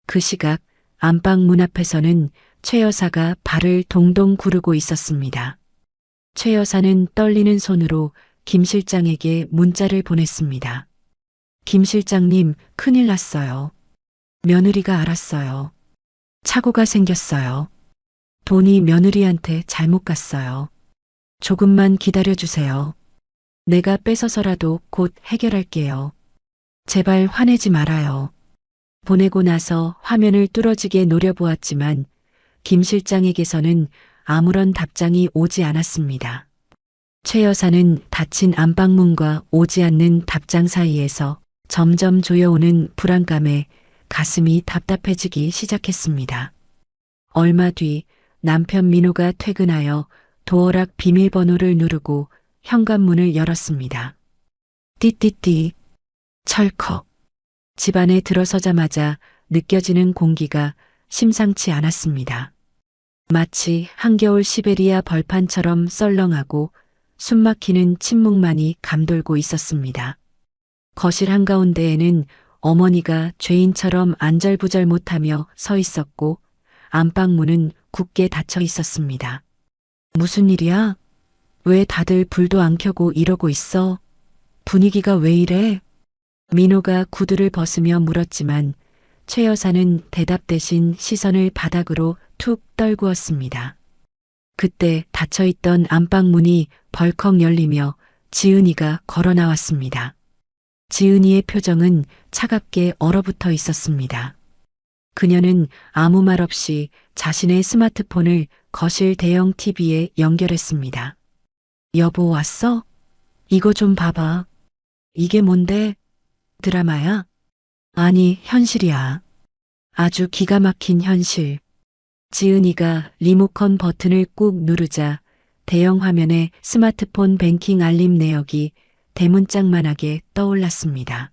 그 시각 안방 문 앞에서는 최 여사가 발을 동동 구르고 있었습니다. 최 여사는 떨리는 손으로 김 실장에게 문자를 보냈습니다. 김 실장님, 큰일 났어요. 며느리가 알았어요. 착오가 생겼어요. 돈이 며느리한테 잘못 갔어요. 조금만 기다려주세요. 내가 뺏어서라도 곧 해결할게요. 제발 화내지 말아요. 보내고 나서 화면을 뚫어지게 노려보았지만 김 실장에게서는 아무런 답장이 오지 않았습니다. 최 여사는 닫힌 안방문과 오지 않는 답장 사이에서 점점 조여오는 불안감에 가슴이 답답해지기 시작했습니다. 얼마 뒤 남편 민호가 퇴근하여 도어락 비밀번호를 누르고 현관문을 열었습니다. 띠띠띠. 철컥. 집 안에 들어서자마자 느껴지는 공기가 심상치 않았습니다. 마치 한겨울 시베리아 벌판처럼 썰렁하고 숨막히는 침묵만이 감돌고 있었습니다. 거실 한가운데에는 어머니가 죄인처럼 안절부절 못하며 서 있었고 안방문은 굳게 닫혀 있었습니다. 무슨 일이야? 왜 다들 불도 안 켜고 이러고 있어? 분위기가 왜 이래? 민호가 구두를 벗으며 물었지만 최 여사는 대답 대신 시선을 바닥으로 툭 떨구었습니다. 그때 닫혀있던 안방문이 벌컥 열리며 지은이가 걸어 나왔습니다. 지은이의 표정은 차갑게 얼어붙어 있었습니다. 그녀는 아무 말 없이 자신의 스마트폰을 거실 대형 TV에 연결했습니다. 여보 왔어? 이거 좀 봐봐. 이게 뭔데? 드라마야? 아니, 현실이야. 아주 기가 막힌 현실. 지은이가 리모컨 버튼을 꾹 누르자 대형 화면에 스마트폰 뱅킹 알림 내역이 대문짝만하게 떠올랐습니다.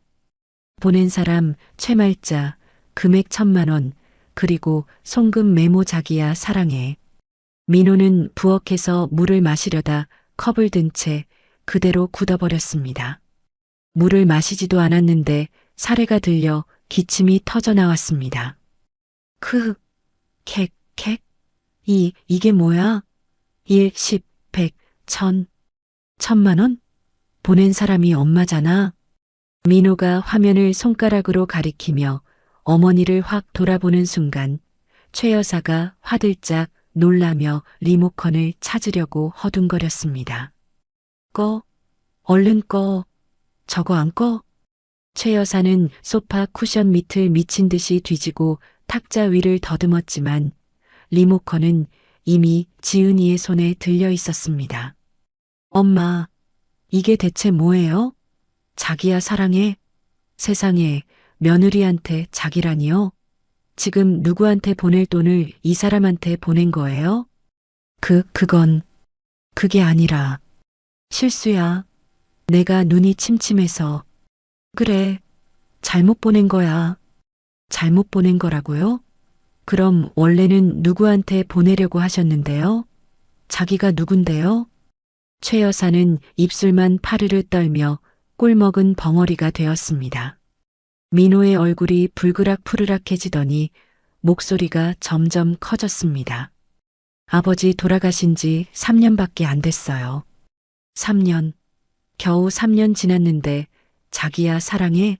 보낸 사람 최말자, 금액 1,000만 원, 그리고 송금 메모 자기야 사랑해. 민호는 부엌에서 물을 마시려다 컵을 든 채 그대로 굳어버렸습니다. 물을 마시지도 않았는데 사례가 들려 기침이 터져 나왔습니다. 이게 뭐야? 1, 10, 100, 1000, 1,000만 원? 보낸 사람이 엄마잖아. 민호가 화면을 손가락으로 가리키며 어머니를 확 돌아보는 순간 최 여사가 화들짝 놀라며 리모컨을 찾으려고 허둥거렸습니다. 꺼. 얼른 꺼. 저거 안 꺼? 최 여사는 소파 쿠션 밑을 미친 듯이 뒤지고 탁자 위를 더듬었지만 리모컨은 이미 지은이의 손에 들려 있었습니다. 엄마, 이게 대체 뭐예요? 자기야 사랑해? 세상에, 며느리한테 자기라니요? 지금 누구한테 보낼 돈을 이 사람한테 보낸 거예요? 그게 아니라 실수야. 내가 눈이 침침해서. 그래, 잘못 보낸 거야. 잘못 보낸 거라고요? 그럼 원래는 누구한테 보내려고 하셨는데요? 자기가 누군데요? 최 여사는 입술만 파르르 떨며 꿀먹은 벙어리가 되었습니다. 민호의 얼굴이 불그락푸르락해지더니 목소리가 점점 커졌습니다. 아버지 돌아가신 지 3년밖에 안 됐어요. 3년. 겨우 3년 지났는데 자기야 사랑해?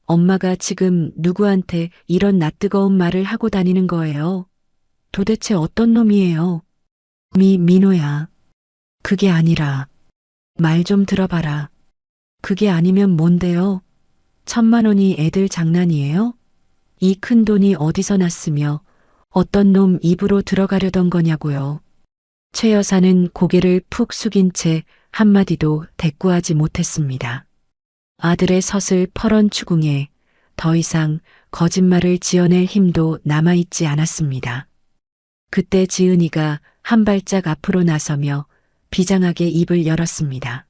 엄마가 지금 누구한테 이런 낯뜨거운 말을 하고 다니는 거예요? 도대체 어떤 놈이에요? 민호야. 그게 아니라. 말 좀 들어봐라. 그게 아니면 뭔데요? 1,000만 원이 애들 장난이에요? 이 큰 돈이 어디서 났으며 어떤 놈 입으로 들어가려던 거냐고요. 최 여사는 고개를 푹 숙인 채 한마디도 대꾸하지 못했습니다. 아들의 서슬 퍼런 추궁에 더 이상 거짓말을 지어낼 힘도 남아있지 않았습니다. 그때 지은이가 한 발짝 앞으로 나서며 비장하게 입을 열었습니다.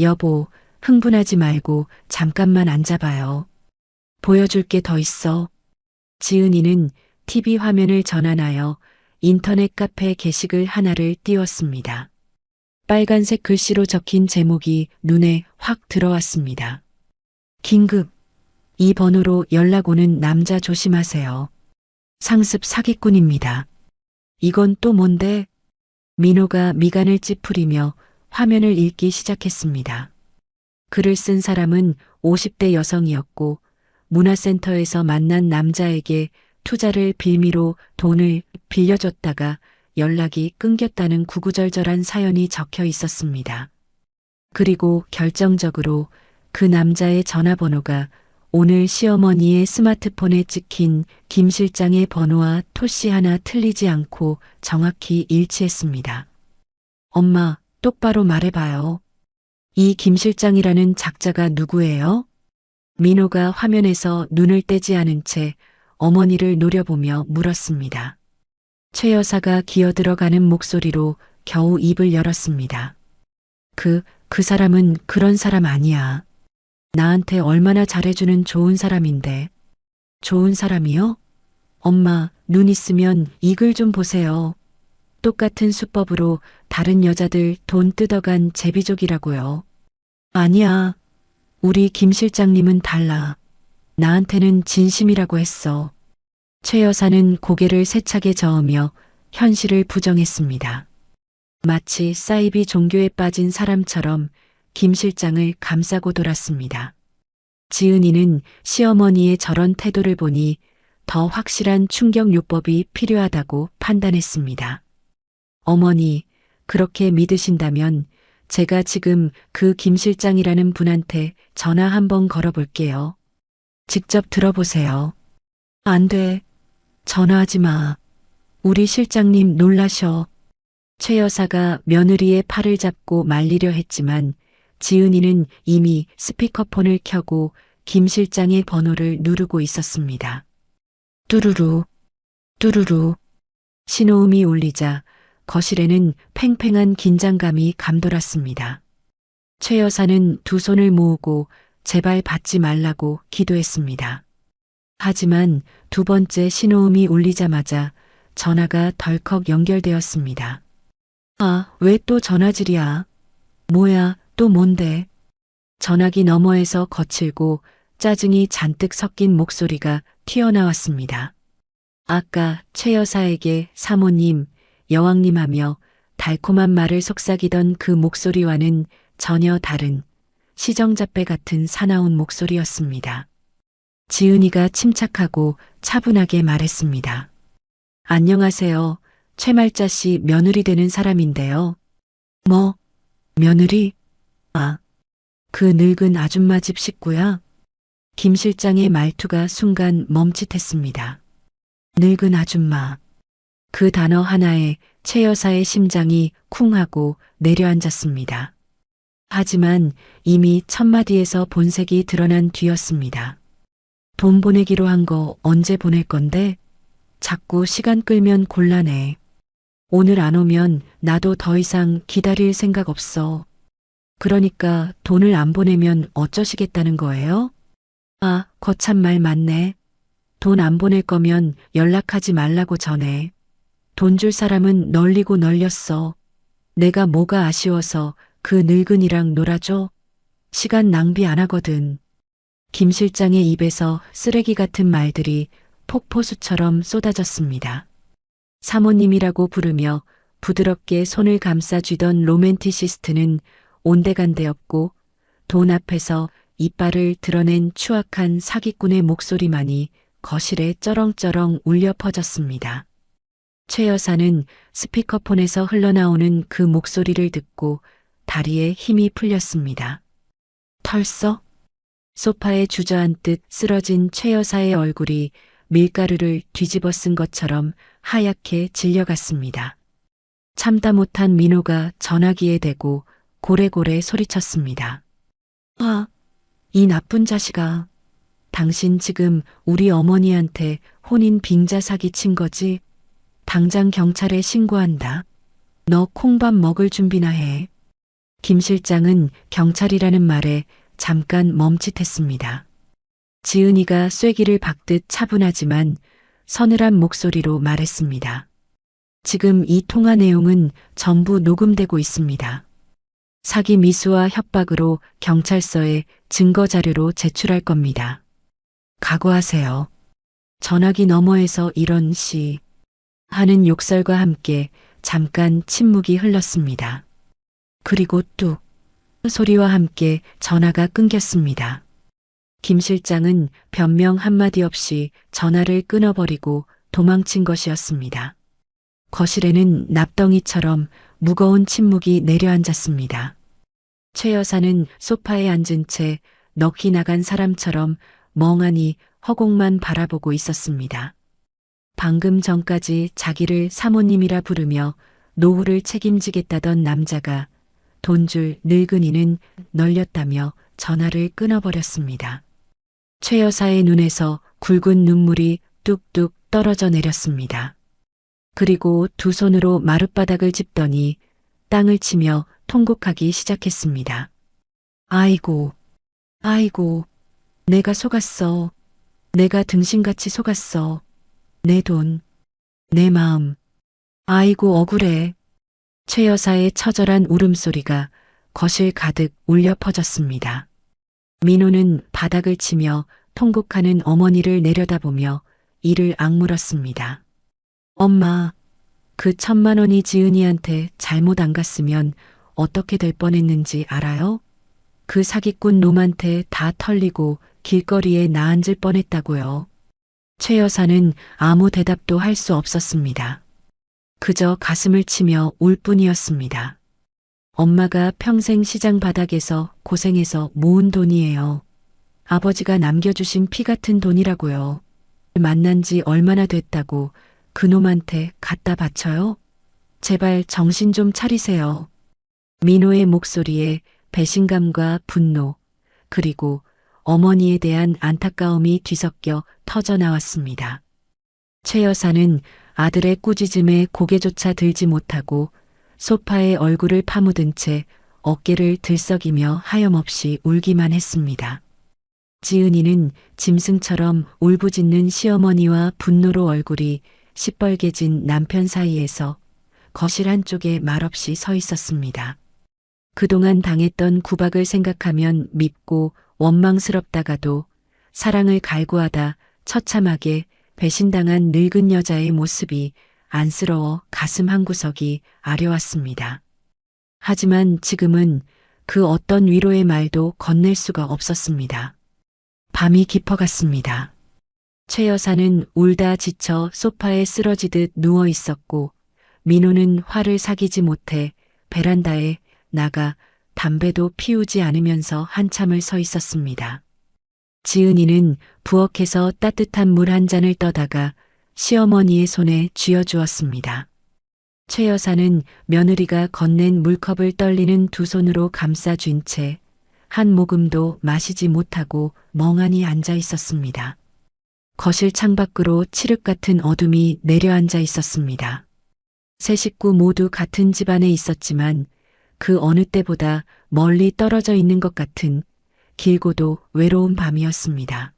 여보, 흥분하지 말고 잠깐만 앉아봐요. 보여줄 게 더 있어. 지은이는 TV 화면을 전환하여 인터넷 카페 게시글 하나를 띄웠습니다. 빨간색 글씨로 적힌 제목이 눈에 확 들어왔습니다. 긴급. 이 번호로 연락 오는 남자 조심하세요. 상습 사기꾼입니다. 이건 또 뭔데? 민호가 미간을 찌푸리며 화면을 읽기 시작했습니다. 글을 쓴 사람은 50대 여성이었고 문화센터에서 만난 남자에게 투자를 빌미로 돈을 빌려줬다가 연락이 끊겼다는 구구절절한 사연이 적혀 있었습니다. 그리고 결정적으로 그 남자의 전화번호가 오늘 시어머니의 스마트폰에 찍힌 김 실장의 번호와 토씨 하나 틀리지 않고 정확히 일치했습니다. 엄마, 똑바로 말해봐요. 이 김 실장이라는 작자가 누구예요? 민호가 화면에서 눈을 떼지 않은 채 어머니를 노려보며 물었습니다. 최 여사가 기어들어가는 목소리로 겨우 입을 열었습니다. 그 사람은 그런 사람 아니야. 나한테 얼마나 잘해주는 좋은 사람인데. 좋은 사람이요? 엄마, 눈 있으면 이 글 좀 보세요. 똑같은 수법으로 다른 여자들 돈 뜯어간 제비족이라고요. 아니야. 우리 김 실장님은 달라. 나한테는 진심이라고 했어. 최 여사는 고개를 세차게 저으며 현실을 부정했습니다. 마치 사이비 종교에 빠진 사람처럼 김 실장을 감싸고 돌았습니다. 지은이는 시어머니의 저런 태도를 보니 더 확실한 충격요법이 필요하다고 판단했습니다. 어머니, 그렇게 믿으신다면 제가 지금 그 김 실장이라는 분한테 전화 한번 걸어볼게요. 직접 들어보세요. 안 돼. 전화하지 마. 우리 실장님 놀라셔. 최 여사가 며느리의 팔을 잡고 말리려 했지만 지은이는 이미 스피커폰을 켜고 김 실장의 번호를 누르고 있었습니다. 뚜루루, 뚜루루. 신호음이 울리자 거실에는 팽팽한 긴장감이 감돌았습니다. 최 여사는 두 손을 모으고 제발 받지 말라고 기도했습니다. 하지만 두 번째 신호음이 울리자마자 전화가 덜컥 연결되었습니다. 아, 왜 또 전화질이야? 뭐야, 또 뭔데? 전화기 너머에서 거칠고 짜증이 잔뜩 섞인 목소리가 튀어나왔습니다. 아까 최 여사에게 사모님, 여왕님 하며 달콤한 말을 속삭이던 그 목소리와는 전혀 다른 시정잡배 같은 사나운 목소리였습니다. 지은이가 침착하고 차분하게 말했습니다. 안녕하세요. 최말자 씨 며느리 되는 사람인데요. 뭐, 며느리? 아, 그 늙은 아줌마 집 식구야? 김 실장의 말투가 순간 멈칫했습니다. 늙은 아줌마. 그 단어 하나에 최 여사의 심장이 쿵 하고 내려앉았습니다. 하지만 이미 첫마디에서 본색이 드러난 뒤였습니다. 돈 보내기로 한 거 언제 보낼 건데? 자꾸 시간 끌면 곤란해. 오늘 안 오면 나도 더 이상 기다릴 생각 없어. 그러니까 돈을 안 보내면 어쩌시겠다는 거예요? 아, 거참 말 맞네. 돈 안 보낼 거면 연락하지 말라고 전해. 돈 줄 사람은 널리고 널렸어. 내가 뭐가 아쉬워서 그 늙은이랑 놀아줘? 시간 낭비 안 하거든. 김 실장의 입에서 쓰레기 같은 말들이 폭포수처럼 쏟아졌습니다. 사모님이라고 부르며 부드럽게 손을 감싸쥐던 로맨티시스트는 온데간데없고 돈 앞에서 이빨을 드러낸 추악한 사기꾼의 목소리만이 거실에 쩌렁쩌렁 울려 퍼졌습니다. 최 여사는 스피커폰에서 흘러나오는 그 목소리를 듣고 다리에 힘이 풀렸습니다. 털썩? 소파에 주저앉듯 쓰러진 최 여사의 얼굴이 밀가루를 뒤집어 쓴 것처럼 하얗게 질려갔습니다. 참다 못한 민호가 전화기에 대고 고래고래 소리쳤습니다. 아, 이 나쁜 자식아. 당신 지금 우리 어머니한테 혼인 빙자 사기 친 거지? 당장 경찰에 신고한다. 너 콩밥 먹을 준비나 해. 김 실장은 경찰이라는 말에 잠깐 멈칫했습니다. 지은이가 쐐기를 박듯 차분하지만 서늘한 목소리로 말했습니다. 지금 이 통화 내용은 전부 녹음되고 있습니다. 사기 미수와 협박으로 경찰서에 증거 자료로 제출할 겁니다. 각오하세요. 전화기 너머에서 이런 시 하는 욕설과 함께 잠깐 침묵이 흘렀습니다. 그리고 뚝 소리와 함께 전화가 끊겼습니다. 김 실장은 변명 한마디 없이 전화를 끊어버리고 도망친 것이었습니다. 거실에는 납덩이처럼 무거운 침묵이 내려앉았습니다. 최 여사는 소파에 앉은 채 넋이 나간 사람처럼 멍하니 허공만 바라보고 있었습니다. 방금 전까지 자기를 사모님이라 부르며 노후를 책임지겠다던 남자가 돈 줄 늙은이는 널렸다며 전화를 끊어버렸습니다. 최 여사의 눈에서 굵은 눈물이 뚝뚝 떨어져 내렸습니다. 그리고 두 손으로 마룻바닥을 짚더니 땅을 치며 통곡하기 시작했습니다. 아이고, 아이고, 내가 속았어. 내가 등신같이 속았어. 내 돈, 내 마음. 아이고 억울해. 최 여사의 처절한 울음소리가 거실 가득 울려 퍼졌습니다. 민호는 바닥을 치며 통곡하는 어머니를 내려다보며 이를 악물었습니다. 엄마, 그 1,000만 원이 지은이한테 잘못 안 갔으면 어떻게 될 뻔했는지 알아요? 그 사기꾼 놈한테 다 털리고 길거리에 나앉을 뻔했다고요. 최 여사는 아무 대답도 할 수 없었습니다. 그저 가슴을 치며 울 뿐이었습니다. 엄마가 평생 시장 바닥에서 고생해서 모은 돈이에요. 아버지가 남겨주신 피 같은 돈이라고요. 만난 지 얼마나 됐다고 그놈한테 갖다 바쳐요? 제발 정신 좀 차리세요. 민호의 목소리에 배신감과 분노, 그리고 어머니에 대한 안타까움이 뒤섞여 터져 나왔습니다. 최 여사는 아들의 꾸짖음에 고개조차 들지 못하고 소파에 얼굴을 파묻은 채 어깨를 들썩이며 하염없이 울기만 했습니다. 지은이는 짐승처럼 울부짖는 시어머니와 분노로 얼굴이 시뻘개진 남편 사이에서 거실 한쪽에 말없이 서 있었습니다. 그동안 당했던 구박을 생각하면 밉고 원망스럽다가도 사랑을 갈구하다 처참하게 배신당한 늙은 여자의 모습이 안쓰러워 가슴 한구석이 아려왔습니다. 하지만 지금은 그 어떤 위로의 말도 건넬 수가 없었습니다. 밤이 깊어갔습니다. 최 여사는 울다 지쳐 소파에 쓰러지듯 누워 있었고 민호는 화를 사귀지 못해 베란다에 나가 담배도 피우지 않으면서 한참을 서 있었습니다. 지은이는 부엌에서 따뜻한 물 한 잔을 떠다가 시어머니의 손에 쥐어주었습니다. 최 여사는 며느리가 건넨 물컵을 떨리는 두 손으로 감싸쥔 채 한 모금도 마시지 못하고 멍하니 앉아 있었습니다. 거실 창밖으로 칠흑 같은 어둠이 내려앉아 있었습니다. 세 식구 모두 같은 집안에 있었지만 그 어느 때보다 멀리 떨어져 있는 것 같은 길고도 외로운 밤이었습니다.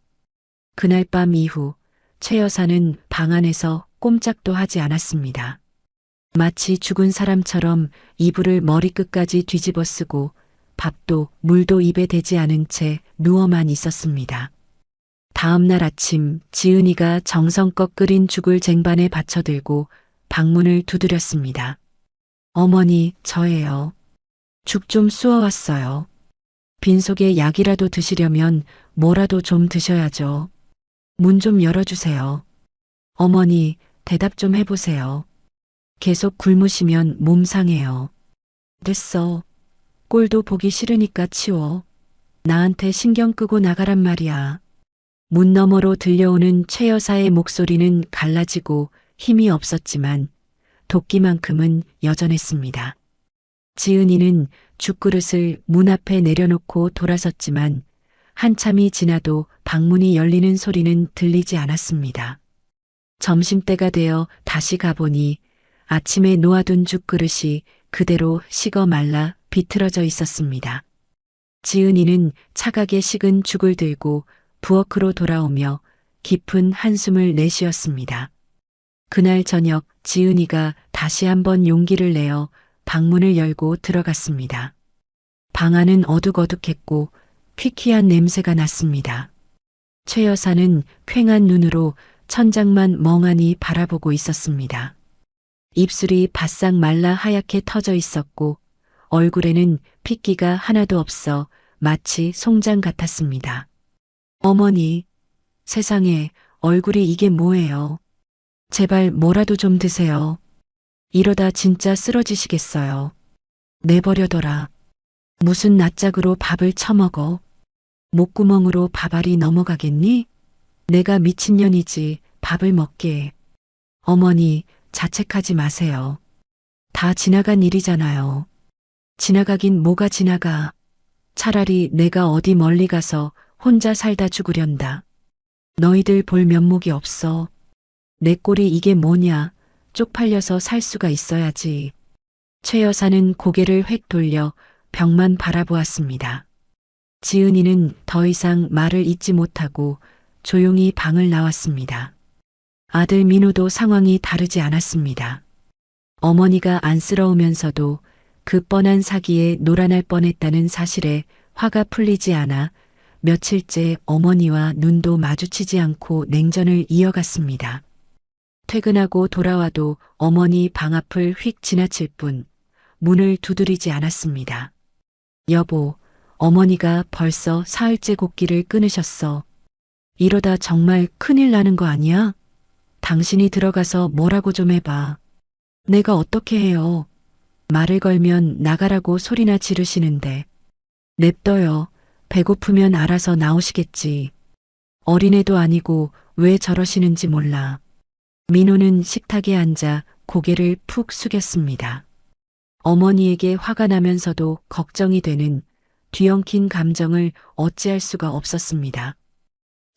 그날 밤 이후 최 여사는 방 안에서 꼼짝도 하지 않았습니다. 마치 죽은 사람처럼 이불을 머리끝까지 뒤집어 쓰고 밥도 물도 입에 대지 않은 채 누워만 있었습니다. 다음 날 아침 지은이가 정성껏 끓인 죽을 쟁반에 받쳐들고 방문을 두드렸습니다. 어머니, 저예요. 죽 좀 쑤어왔어요. 빈속에 약이라도 드시려면 뭐라도 좀 드셔야죠. 문 좀 열어주세요. 어머니, 대답 좀 해보세요. 계속 굶으시면 몸 상해요. 됐어. 꼴도 보기 싫으니까 치워. 나한테 신경 끄고 나가란 말이야. 문 너머로 들려오는 최 여사의 목소리는 갈라지고 힘이 없었지만 도끼만큼은 여전했습니다. 지은이는 죽그릇을 문 앞에 내려놓고 돌아섰지만 한참이 지나도 방문이 열리는 소리는 들리지 않았습니다. 점심때가 되어 다시 가보니 아침에 놓아둔 죽그릇이 그대로 식어 말라 비틀어져 있었습니다. 지은이는 차갑게 식은 죽을 들고 부엌으로 돌아오며 깊은 한숨을 내쉬었습니다. 그날 저녁 지은이가 다시 한번 용기를 내어 방문을 열고 들어갔습니다. 방 안은 어둑어둑했고 퀴퀴한 냄새가 났습니다. 최 여사는 퀭한 눈으로 천장만 멍하니 바라보고 있었습니다. 입술이 바싹 말라 하얗게 터져 있었고 얼굴에는 핏기가 하나도 없어 마치 송장 같았습니다. 어머니, 세상에 얼굴이 이게 뭐예요? 제발 뭐라도 좀 드세요. 이러다 진짜 쓰러지시겠어요. 내버려둬라. 무슨 낯짝으로 밥을 처먹어. 목구멍으로 밥알이 넘어가겠니? 내가 미친년이지 밥을 먹게. 어머니, 자책하지 마세요. 다 지나간 일이잖아요. 지나가긴 뭐가 지나가. 차라리 내가 어디 멀리 가서 혼자 살다 죽으련다. 너희들 볼 면목이 없어. 내 꼴이 이게 뭐냐. 쪽팔려서 살 수가 있어야지. 최 여사는 고개를 획 돌려 벽만 바라보았습니다. 지은이는 더 이상 말을 잇지 못하고 조용히 방을 나왔습니다. 아들 민호도 상황이 다르지 않았습니다. 어머니가 안쓰러우면서도 그 뻔한 사기에 놀아날 뻔했다는 사실에 화가 풀리지 않아 며칠째 어머니와 눈도 마주치지 않고 냉전을 이어갔습니다. 퇴근하고 돌아와도 어머니 방 앞을 휙 지나칠 뿐 문을 두드리지 않았습니다. 여보, 어머니가 벌써 사흘째 곡기를 끊으셨어. 이러다 정말 큰일 나는 거 아니야? 당신이 들어가서 뭐라고 좀 해봐. 내가 어떻게 해요? 말을 걸면 나가라고 소리나 지르시는데. 냅둬요. 배고프면 알아서 나오시겠지. 어린애도 아니고 왜 저러시는지 몰라. 민호는 식탁에 앉아 고개를 푹 숙였습니다. 어머니에게 화가 나면서도 걱정이 되는 뒤엉킨 감정을 어찌할 수가 없었습니다.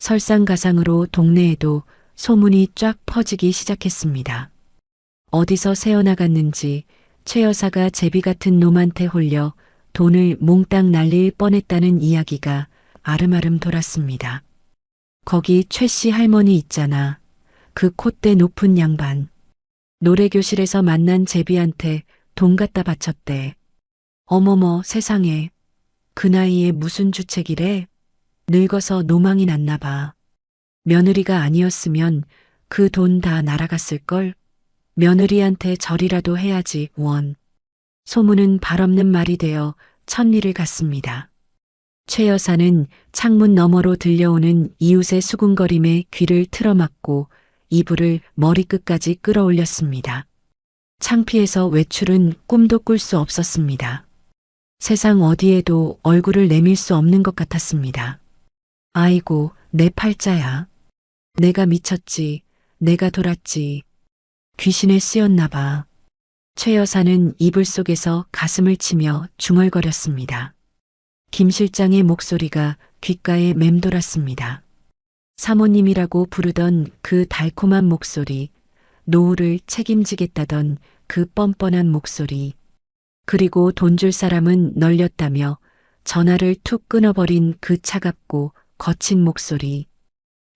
설상가상으로 동네에도 소문이 쫙 퍼지기 시작했습니다. 어디서 새어나갔는지 최 여사가 제비 같은 놈한테 홀려 돈을 몽땅 날릴 뻔했다는 이야기가 아름아름 돌았습니다. 거기 최 씨 할머니 있잖아. 그 콧대 높은 양반. 노래교실에서 만난 제비한테 돈 갖다 바쳤대. 어머머 세상에. 그 나이에 무슨 주책이래? 늙어서 노망이 났나 봐. 며느리가 아니었으면 그 돈 다 날아갔을걸? 며느리한테 절이라도 해야지 원. 소문은 발없는 말이 되어 천리를 갔습니다. 최 여사는 창문 너머로 들려오는 이웃의 수군거림에 귀를 틀어막고 이불을 머리끝까지 끌어올렸습니다. 창피해서 외출은 꿈도 꿀 수 없었습니다. 세상 어디에도 얼굴을 내밀 수 없는 것 같았습니다. 아이고, 내 팔자야. 내가 미쳤지. 내가 돌았지. 귀신에 쓰였나 봐. 최 여사는 이불 속에서 가슴을 치며 중얼거렸습니다. 김 실장의 목소리가 귓가에 맴돌았습니다. 사모님이라고 부르던 그 달콤한 목소리, 노후를 책임지겠다던 그 뻔뻔한 목소리, 그리고 돈 줄 사람은 널렸다며 전화를 툭 끊어버린 그 차갑고 거친 목소리,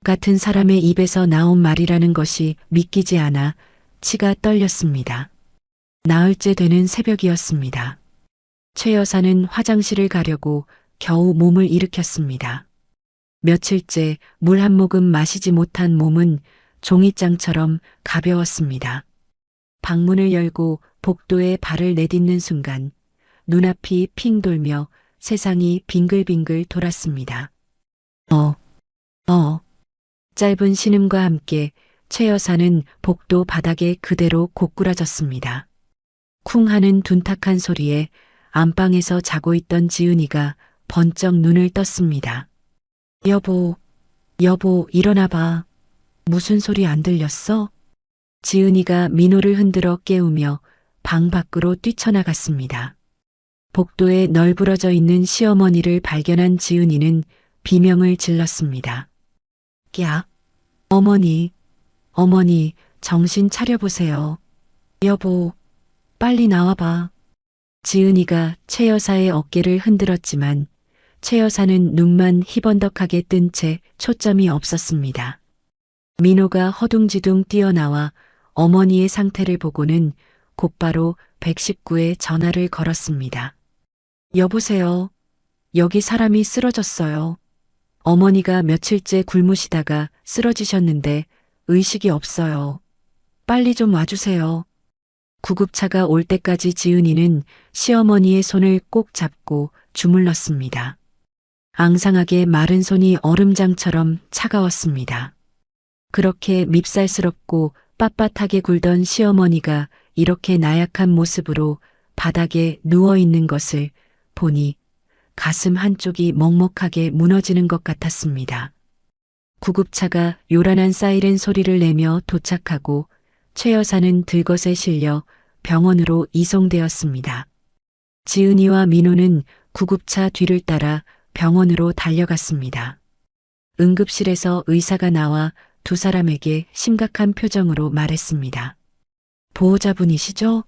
같은 사람의 입에서 나온 말이라는 것이 믿기지 않아 치가 떨렸습니다. 나흘째 되는 새벽이었습니다. 최 여사는 화장실을 가려고 겨우 몸을 일으켰습니다. 며칠째 물 한 모금 마시지 못한 몸은 종이장처럼 가벼웠습니다. 방문을 열고 복도에 발을 내딛는 순간 눈앞이 핑 돌며 세상이 빙글빙글 돌았습니다. 짧은 신음과 함께 최 여사는 복도 바닥에 그대로 고꾸라졌습니다. 쿵 하는 둔탁한 소리에 안방에서 자고 있던 지은이가 번쩍 눈을 떴습니다. 여보, 일어나봐. 무슨 소리 안 들렸어? 지은이가 민호를 흔들어 깨우며 방 밖으로 뛰쳐나갔습니다. 복도에 널브러져 있는 시어머니를 발견한 지은이는 비명을 질렀습니다. 야, 어머니, 정신 차려보세요. 여보, 빨리 나와봐. 지은이가 최 여사의 어깨를 흔들었지만 최 여사는 눈만 희번덕하게 뜬 채 초점이 없었습니다. 민호가 허둥지둥 뛰어나와 어머니의 상태를 보고는 곧바로 119에 전화를 걸었습니다. 여보세요. 여기 사람이 쓰러졌어요. 어머니가 며칠째 굶으시다가 쓰러지셨는데 의식이 없어요. 빨리 좀 와주세요. 구급차가 올 때까지 지은이는 시어머니의 손을 꼭 잡고 주물렀습니다. 앙상하게 마른 손이 얼음장처럼 차가웠습니다. 그렇게 밉살스럽고 빳빳하게 굴던 시어머니가 이렇게 나약한 모습으로 바닥에 누워있는 것을 보니 가슴 한쪽이 먹먹하게 무너지는 것 같았습니다. 구급차가 요란한 사이렌 소리를 내며 도착하고 최 여사는 들것에 실려 병원으로 이송되었습니다. 지은이와 민호는 구급차 뒤를 따라 병원으로 달려갔습니다. 응급실에서 의사가 나와 두 사람에게 심각한 표정으로 말했습니다. 보호자분이시죠?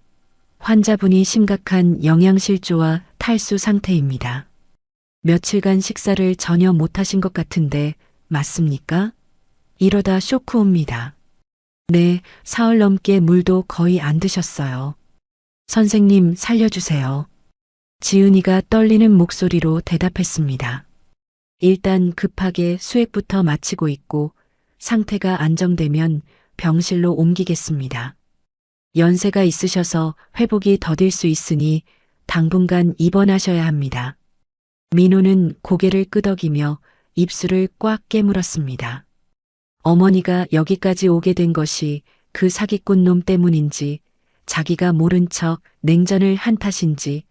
환자분이 심각한 영양실조와 탈수 상태입니다. 며칠간 식사를 전혀 못하신 것 같은데 맞습니까? 이러다 쇼크 옵니다. 네, 사흘 넘게 물도 거의 안 드셨어요. 선생님 살려주세요. 지은이가 떨리는 목소리로 대답했습니다. 일단 급하게 수액부터 마치고 있고 상태가 안정되면 병실로 옮기겠습니다. 연세가 있으셔서 회복이 더딜 수 있으니 당분간 입원하셔야 합니다. 민호는 고개를 끄덕이며 입술을 꽉 깨물었습니다. 어머니가 여기까지 오게 된 것이 그 사기꾼 놈 때문인지 자기가 모른 척 냉전을 한 탓인지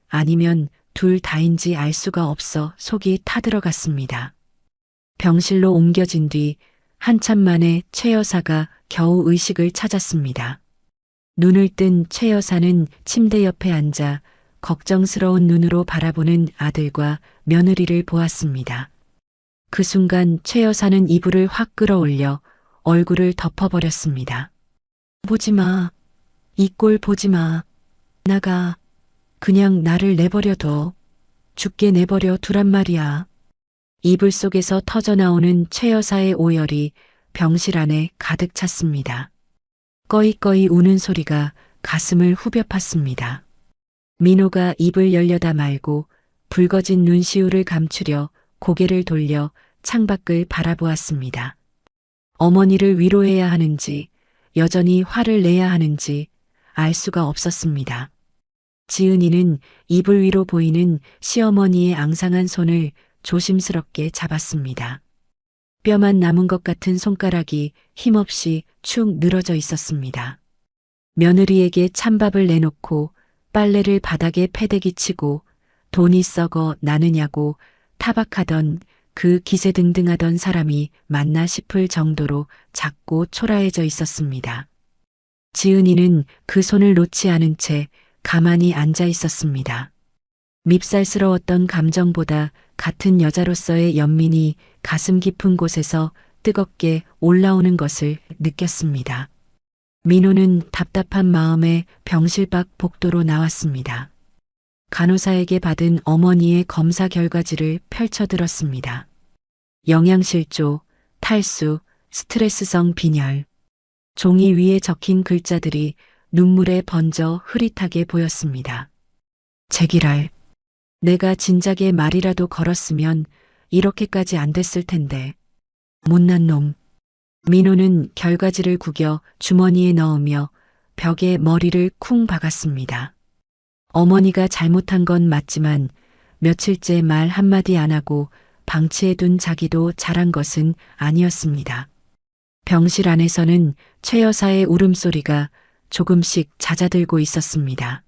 아니면 둘 다인지 알 수가 없어 속이 타들어갔습니다. 병실로 옮겨진 뒤 한참 만에 최 여사가 겨우 의식을 찾았습니다. 눈을 뜬 최 여사는 침대 옆에 앉아 걱정스러운 눈으로 바라보는 아들과 며느리를 보았습니다. 그 순간 최 여사는 이불을 확 끌어올려 얼굴을 덮어버렸습니다. 보지 마. 이 꼴 보지 마. 나가. 그냥 나를 내버려둬. 죽게 내버려 두란 말이야. 이불 속에서 터져나오는 최 여사의 오열이 병실 안에 가득 찼습니다. 꺼이꺼이 우는 소리가 가슴을 후벼 팠습니다. 민호가 입을 열려다 말고 붉어진 눈시울을 감추려 고개를 돌려 창밖을 바라보았습니다. 어머니를 위로해야 하는지 여전히 화를 내야 하는지 알 수가 없었습니다. 지은이는 이불 위로 보이는 시어머니의 앙상한 손을 조심스럽게 잡았습니다. 뼈만 남은 것 같은 손가락이 힘없이 축 늘어져 있었습니다. 며느리에게 찬밥을 내놓고 빨래를 바닥에 패대기 치고 돈이 썩어 나느냐고 타박하던 그 기세등등하던 사람이 맞나 싶을 정도로 작고 초라해져 있었습니다. 지은이는 그 손을 놓지 않은 채 가만히 앉아 있었습니다. 밉살스러웠던 감정보다 같은 여자로서의 연민이 가슴 깊은 곳에서 뜨겁게 올라오는 것을 느꼈습니다. 민호는 답답한 마음에 병실 밖 복도로 나왔습니다. 간호사에게 받은 어머니의 검사 결과지를 펼쳐들었습니다. 영양실조, 탈수, 스트레스성 빈혈. 종이 위에 적힌 글자들이 눈물에 번져 흐릿하게 보였습니다. 제기랄. 내가 진작에 말이라도 걸었으면 이렇게까지 안 됐을 텐데. 못난 놈. 민호는 결과지를 구겨 주머니에 넣으며 벽에 머리를 쿵 박았습니다. 어머니가 잘못한 건 맞지만 며칠째 말 한마디 안 하고 방치해둔 자기도 잘한 것은 아니었습니다. 병실 안에서는 최 여사의 울음소리가 조금씩 잦아들고 있었습니다.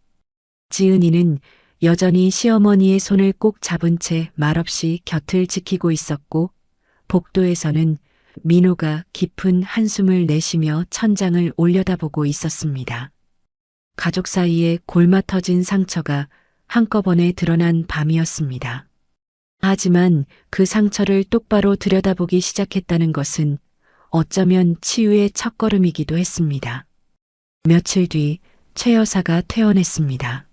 지은이는 여전히 시어머니의 손을 꼭 잡은 채 말없이 곁을 지키고 있었고 복도에서는 민호가 깊은 한숨을 내쉬며 천장을 올려다보고 있었습니다. 가족 사이에 골마 터진 상처가 한꺼번에 드러난 밤이었습니다. 하지만 그 상처를 똑바로 들여다보기 시작했다는 것은 어쩌면 치유의 첫걸음이기도 했습니다. 며칠 뒤 최 여사가 퇴원했습니다.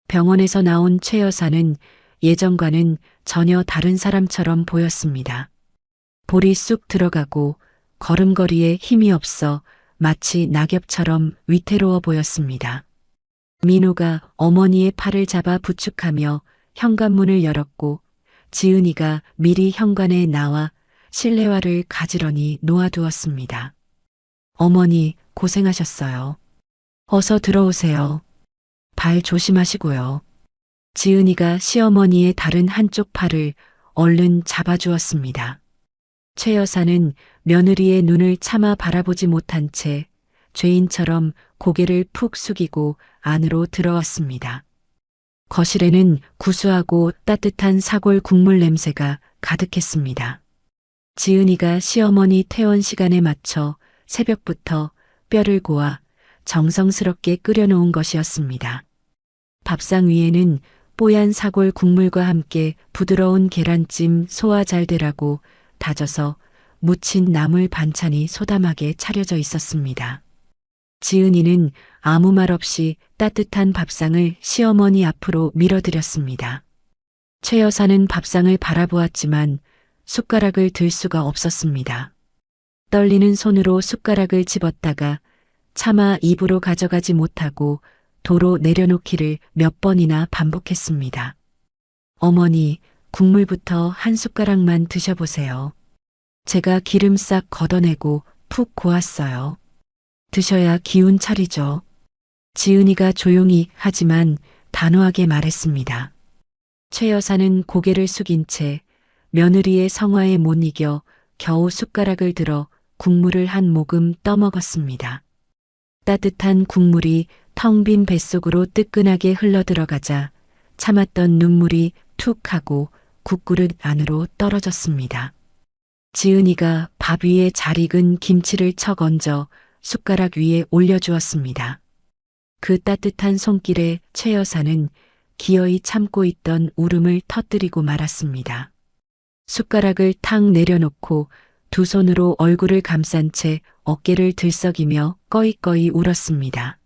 병원에서 나온 최 여사는 예전과는 전혀 다른 사람처럼 보였습니다. 볼이 쑥 들어가고 걸음걸이에 힘이 없어 마치 낙엽처럼 위태로워 보였습니다. 민호가 어머니의 팔을 잡아 부축하며 현관문을 열었고 지은이가 미리 현관에 나와 실내화를 가지런히 놓아두었습니다. 어머니 고생하셨어요. 어서 들어오세요. 발 조심하시고요. 지은이가 시어머니의 다른 한쪽 팔을 얼른 잡아주었습니다. 최 여사는 며느리의 눈을 차마 바라보지 못한 채 죄인처럼 고개를 푹 숙이고 안으로 들어왔습니다. 거실에는 구수하고 따뜻한 사골 국물 냄새가 가득했습니다. 지은이가 시어머니 퇴원 시간에 맞춰 새벽부터 뼈를 고아 정성스럽게 끓여놓은 것이었습니다. 밥상 위에는 뽀얀 사골 국물과 함께 부드러운 계란찜 소화 잘 되라고 다져서 무친 나물 반찬이 소담하게 차려져 있었습니다. 지은이는 아무 말 없이 따뜻한 밥상을 시어머니 앞으로 밀어드렸습니다. 최 여사는 밥상을 바라보았지만 숟가락을 들 수가 없었습니다. 떨리는 손으로 숟가락을 집었다가 차마 입으로 가져가지 못하고 도로 내려놓기를 몇 번이나 반복했습니다. 어머니, 국물부터 한 숟가락만 드셔보세요. 제가 기름 싹 걷어내고 푹 고았어요. 드셔야 기운 차리죠. 지은이가 조용히 하지만 단호하게 말했습니다. 최 여사는 고개를 숙인 채 며느리의 성화에 못 이겨 겨우 숟가락을 들어 국물을 한 모금 떠먹었습니다. 따뜻한 국물이 텅 빈 뱃속으로 뜨끈하게 흘러들어가자 참았던 눈물이 툭 하고 국그릇 안으로 떨어졌습니다. 지은이가 밥 위에 잘 익은 김치를 척 얹어 숟가락 위에 올려주었습니다. 그 따뜻한 손길에 최 여사는 기어이 참고 있던 울음을 터뜨리고 말았습니다. 숟가락을 탁 내려놓고 두 손으로 얼굴을 감싼 채 어깨를 들썩이며 꺼이꺼이 울었습니다.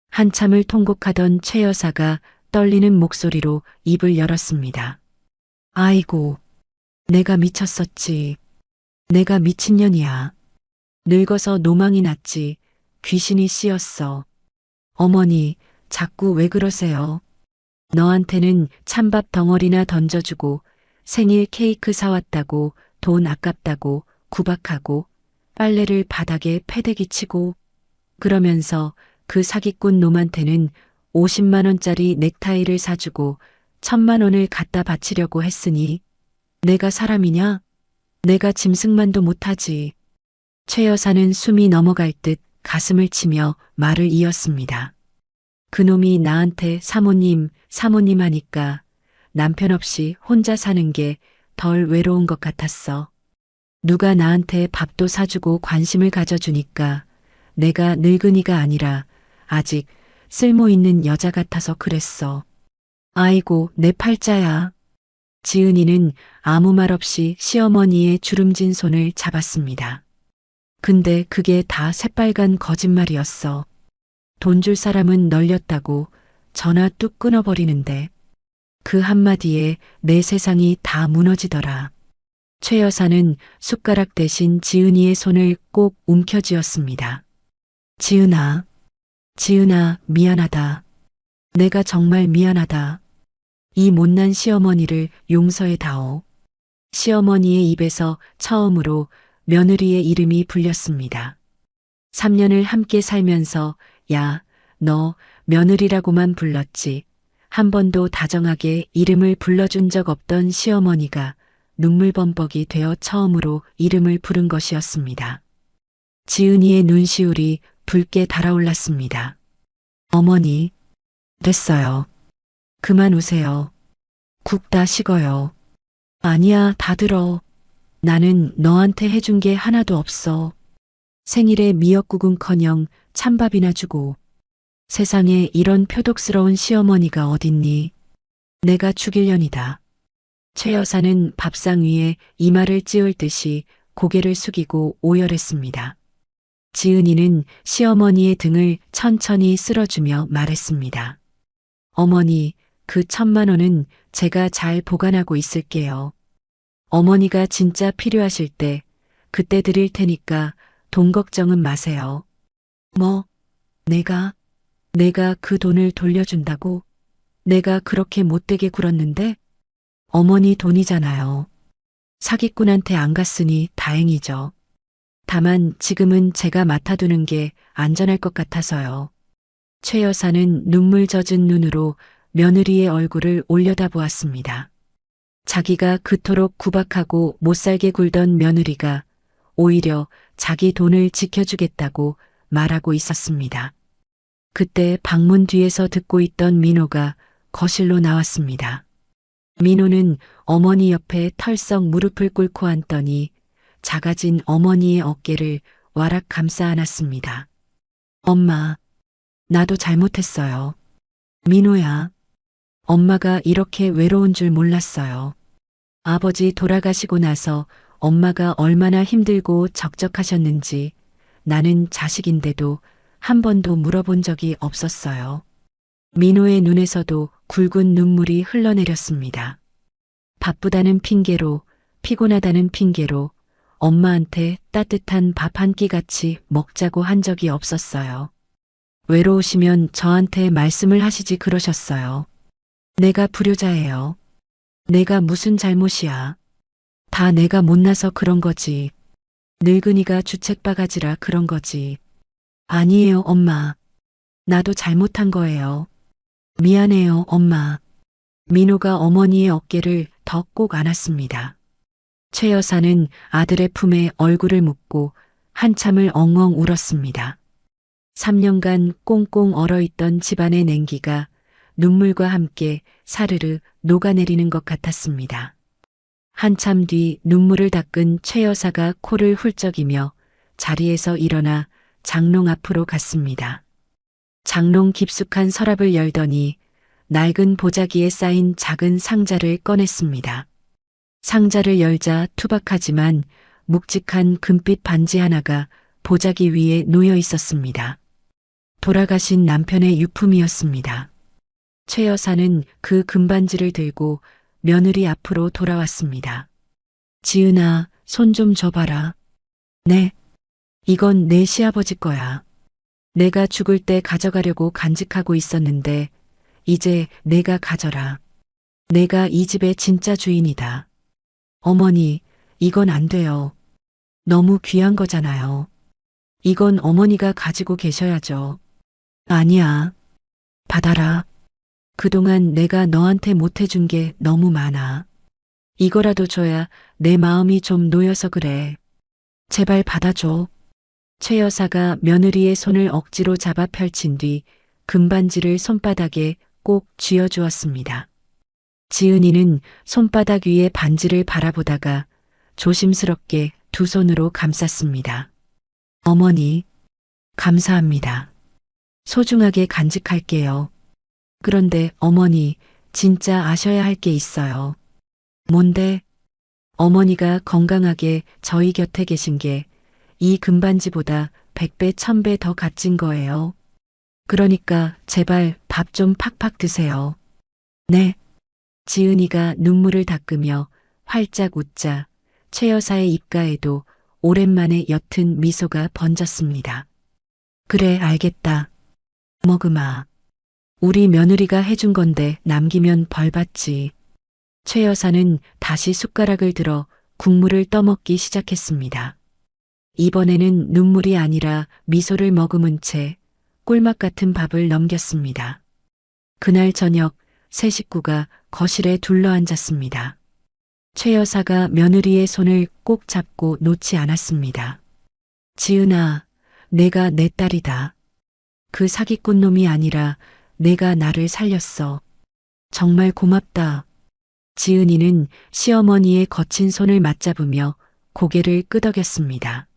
한참을 통곡하던 최 여사가 떨리는 목소리로 입을 열었습니다. 아이고, 내가 미쳤었지. 내가 미친년이야. 늙어서 노망이 났지. 귀신이 씌었어. 어머니, 자꾸 왜 그러세요? 너한테는 찬밥 덩어리나 던져주고 생일 케이크 사왔다고 돈 아깝다고 구박하고 빨래를 바닥에 패대기 치고 그러면서 그 사기꾼 놈한테는 50만 원짜리 넥타이를 사주고 1,000만 원을 갖다 바치려고 했으니 내가 사람이냐? 내가 짐승만도 못하지. 최 여사는 숨이 넘어갈 듯 가슴을 치며 말을 이었습니다. 그놈이 나한테 사모님, 사모님 하니까 남편 없이 혼자 사는 게 덜 외로운 것 같았어. 누가 나한테 밥도 사주고 관심을 가져주니까 내가 늙은이가 아니라 아직 쓸모 있는 여자 같아서 그랬어. 아이고, 내 팔자야. 지은이는 아무 말 없이 시어머니의 주름진 손을 잡았습니다. 근데 그게 다 새빨간 거짓말이었어. 돈 줄 사람은 널렸다고 전화 뚝 끊어버리는데 그 한마디에 내 세상이 다 무너지더라. 최 여사는 숟가락 대신 지은이의 손을 꼭 움켜쥐었습니다. 지은아, 지은아, 미안하다. 내가 정말 미안하다. 이 못난 시어머니를 용서해다오. 시어머니의 입에서 처음으로 며느리의 이름이 불렸습니다. 3년을 함께 살면서 야, 너 며느리라고만 불렀지. 한 번도 다정하게 이름을 불러준 적 없던 시어머니가 눈물범벅이 되어 처음으로 이름을 부른 것이었습니다. 지은이의 눈시울이 붉게 달아올랐습니다. 어머니, 됐어요. 그만 우세요. 국 다 식어요. 아니야, 다 들어. 나는 너한테 해준 게 하나도 없어. 생일에 미역국은커녕 찬밥이나 주고. 세상에 이런 표독스러운 시어머니가 어딨니? 내가 죽일년이다. 최 여사는 밥상 위에 이마를 찌을 듯이 고개를 숙이고 오열했습니다. 지은이는 시어머니의 등을 천천히 쓸어주며 말했습니다. 어머니, 그 1,000만 원은 제가 잘 보관하고 있을게요. 어머니가 진짜 필요하실 때 그때 드릴 테니까 돈 걱정은 마세요. 뭐, 내가 그 돈을 돌려준다고? 내가 그렇게 못되게 굴었는데? 어머니 돈이잖아요. 사기꾼한테 안 갔으니 다행이죠. 다만 지금은 제가 맡아두는 게 안전할 것 같아서요. 최 여사는 눈물 젖은 눈으로 며느리의 얼굴을 올려다보았습니다. 자기가 그토록 구박하고 못살게 굴던 며느리가 오히려 자기 돈을 지켜주겠다고 말하고 있었습니다. 그때 방문 뒤에서 듣고 있던 민호가 거실로 나왔습니다. 민호는 어머니 옆에 털썩 무릎을 꿇고 앉더니 작아진 어머니의 어깨를 와락 감싸 안았습니다. 엄마, 나도 잘못했어요. 민호야, 엄마가 이렇게 외로운 줄 몰랐어요. 아버지 돌아가시고 나서 엄마가 얼마나 힘들고 적적하셨는지 나는 자식인데도 한 번도 물어본 적이 없었어요. 민호의 눈에서도 굵은 눈물이 흘러내렸습니다. 바쁘다는 핑계로, 피곤하다는 핑계로 엄마한테 따뜻한 밥 한 끼 같이 먹자고 한 적이 없었어요. 외로우시면 저한테 말씀을 하시지 그러셨어요. 내가 불효자예요. 내가 무슨 잘못이야. 다 내가 못나서 그런 거지. 늙은이가 주책바가지라 그런 거지. 아니에요, 엄마. 나도 잘못한 거예요. 미안해요, 엄마. 민호가 어머니의 어깨를 더 꼭 안았습니다. 최 여사는 아들의 품에 얼굴을 묻고 한참을 엉엉 울었습니다. 3년간 꽁꽁 얼어있던 집안의 냉기가 눈물과 함께 사르르 녹아내리는 것 같았습니다. 한참 뒤 눈물을 닦은 최 여사가 코를 훌쩍이며 자리에서 일어나 장롱 앞으로 갔습니다. 장롱 깊숙한 서랍을 열더니 낡은 보자기에 쌓인 작은 상자를 꺼냈습니다. 상자를 열자 투박하지만 묵직한 금빛 반지 하나가 보자기 위에 놓여 있었습니다. 돌아가신 남편의 유품이었습니다. 최 여사는 그 금반지를 들고 며느리 앞으로 돌아왔습니다. 지은아, 손 좀 줘봐라. 네. 이건 내 시아버지 거야. 내가 죽을 때 가져가려고 간직하고 있었는데 이제 내가 가져라. 내가 이 집의 진짜 주인이다. 어머니, 이건 안 돼요. 너무 귀한 거잖아요. 이건 어머니가 가지고 계셔야죠. 아니야. 받아라. 그동안 내가 너한테 못해준 게 너무 많아. 이거라도 줘야 내 마음이 좀 놓여서 그래. 제발 받아줘. 최 여사가 며느리의 손을 억지로 잡아 펼친 뒤 금반지를 손바닥에 꼭 쥐어주었습니다. 지은이는 손바닥 위에 반지를 바라보다가 조심스럽게 두 손으로 감쌌습니다. 어머니, 감사합니다. 소중하게 간직할게요. 그런데 어머니, 진짜 아셔야 할 게 있어요. 뭔데? 어머니가 건강하게 저희 곁에 계신 게 이 금반지보다 100배, 1000배 더 값진 거예요. 그러니까 제발 밥 좀 팍팍 드세요. 네. 지은이가 눈물을 닦으며 활짝 웃자 최 여사의 입가에도 오랜만에 옅은 미소가 번졌습니다. 그래, 알겠다. 먹으마. 우리 며느리가 해준 건데 남기면 벌 받지. 최 여사는 다시 숟가락을 들어 국물을 떠먹기 시작했습니다. 이번에는 눈물이 아니라 미소를 머금은 채 꿀맛 같은 밥을 넘겼습니다. 그날 저녁 세 식구가 거실에 둘러앉았습니다. 최 여사가 며느리의 손을 꼭 잡고 놓지 않았습니다. 지은아, 내가 내 딸이다. 그 사기꾼 놈이 아니라 내가 나를 살렸어. 정말 고맙다. 지은이는 시어머니의 거친 손을 맞잡으며 고개를 끄덕였습니다.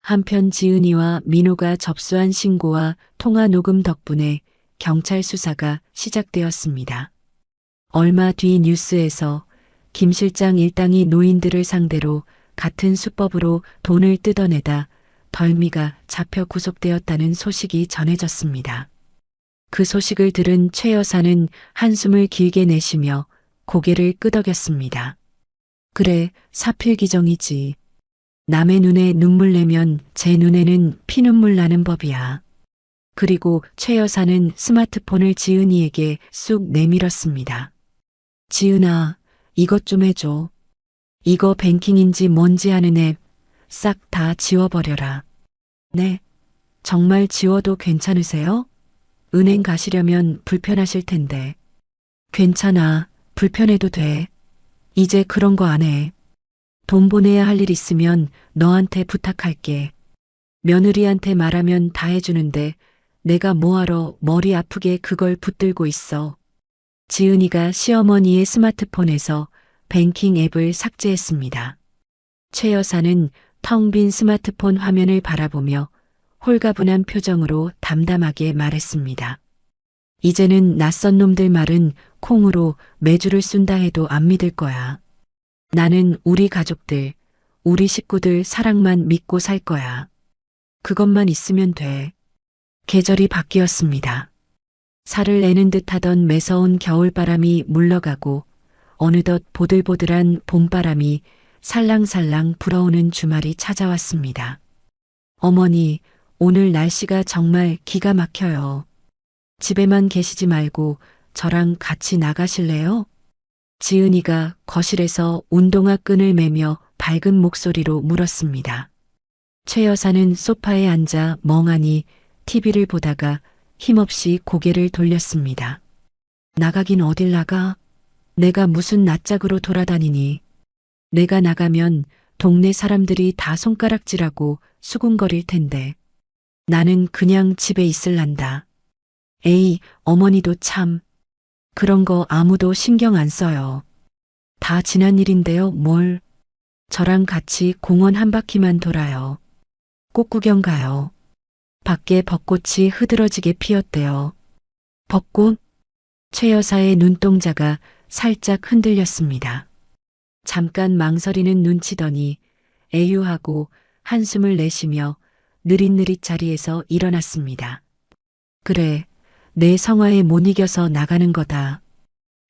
한편 지은이와 민호가 접수한 신고와 통화 녹음 덕분에 경찰 수사가 시작되었습니다. 얼마 뒤 뉴스에서 김 실장 일당이 노인들을 상대로 같은 수법으로 돈을 뜯어내다 덜미가 잡혀 구속되었다는 소식이 전해졌습니다. 그 소식을 들은 최 여사는 한숨을 길게 내쉬며 고개를 끄덕였습니다. 그래, 사필기정이지. 남의 눈에 눈물 내면 제 눈에는 피눈물 나는 법이야. 그리고 최 여사는 스마트폰을 지은이에게 쑥 내밀었습니다. 지은아, 이것 좀 해줘. 이거 뱅킹인지 뭔지 아는 앱 싹 다 지워버려라. 네, 정말 지워도 괜찮으세요? 은행 가시려면 불편하실 텐데. 괜찮아, 불편해도 돼. 이제 그런 거 안 해. 돈 보내야 할 일 있으면 너한테 부탁할게. 며느리한테 말하면 다 해주는데 내가 뭐하러 머리 아프게 그걸 붙들고 있어. 지은이가 시어머니의 스마트폰에서 뱅킹 앱을 삭제했습니다. 최 여사는 텅 빈 스마트폰 화면을 바라보며 홀가분한 표정으로 담담하게 말했습니다. 이제는 낯선 놈들 말은 콩으로 매주를 쏜다 해도 안 믿을 거야. 나는 우리 가족들, 우리 식구들 사랑만 믿고 살 거야. 그것만 있으면 돼. 계절이 바뀌었습니다. 살을 내는 듯하던 매서운 겨울바람이 물러가고 어느덧 보들보들한 봄바람이 살랑살랑 불어오는 주말이 찾아왔습니다. 어머니, 오늘 날씨가 정말 기가 막혀요. 집에만 계시지 말고 저랑 같이 나가실래요? 지은이가 거실에서 운동화 끈을 매며 밝은 목소리로 물었습니다. 최 여사는 소파에 앉아 멍하니 TV를 보다가 힘없이 고개를 돌렸습니다. 나가긴 어딜 나가? 내가 무슨 낯짝으로 돌아다니니? 내가 나가면 동네 사람들이 다 손가락질하고 수군거릴 텐데. 나는 그냥 집에 있을란다. 에이, 어머니도 참. 그런 거 아무도 신경 안 써요. 다 지난 일인데요, 뭘. 저랑 같이 공원 한 바퀴만 돌아요. 꽃 구경 가요. 밖에 벚꽃이 흐드러지게 피었대요. 벚꽃? 최 여사의 눈동자가 살짝 흔들렸습니다. 잠깐 망설이는 눈치더니 애유하고 한숨을 내쉬며 느릿느릿 자리에서 일어났습니다. 그래, 내 성화에 못 이겨서 나가는 거다.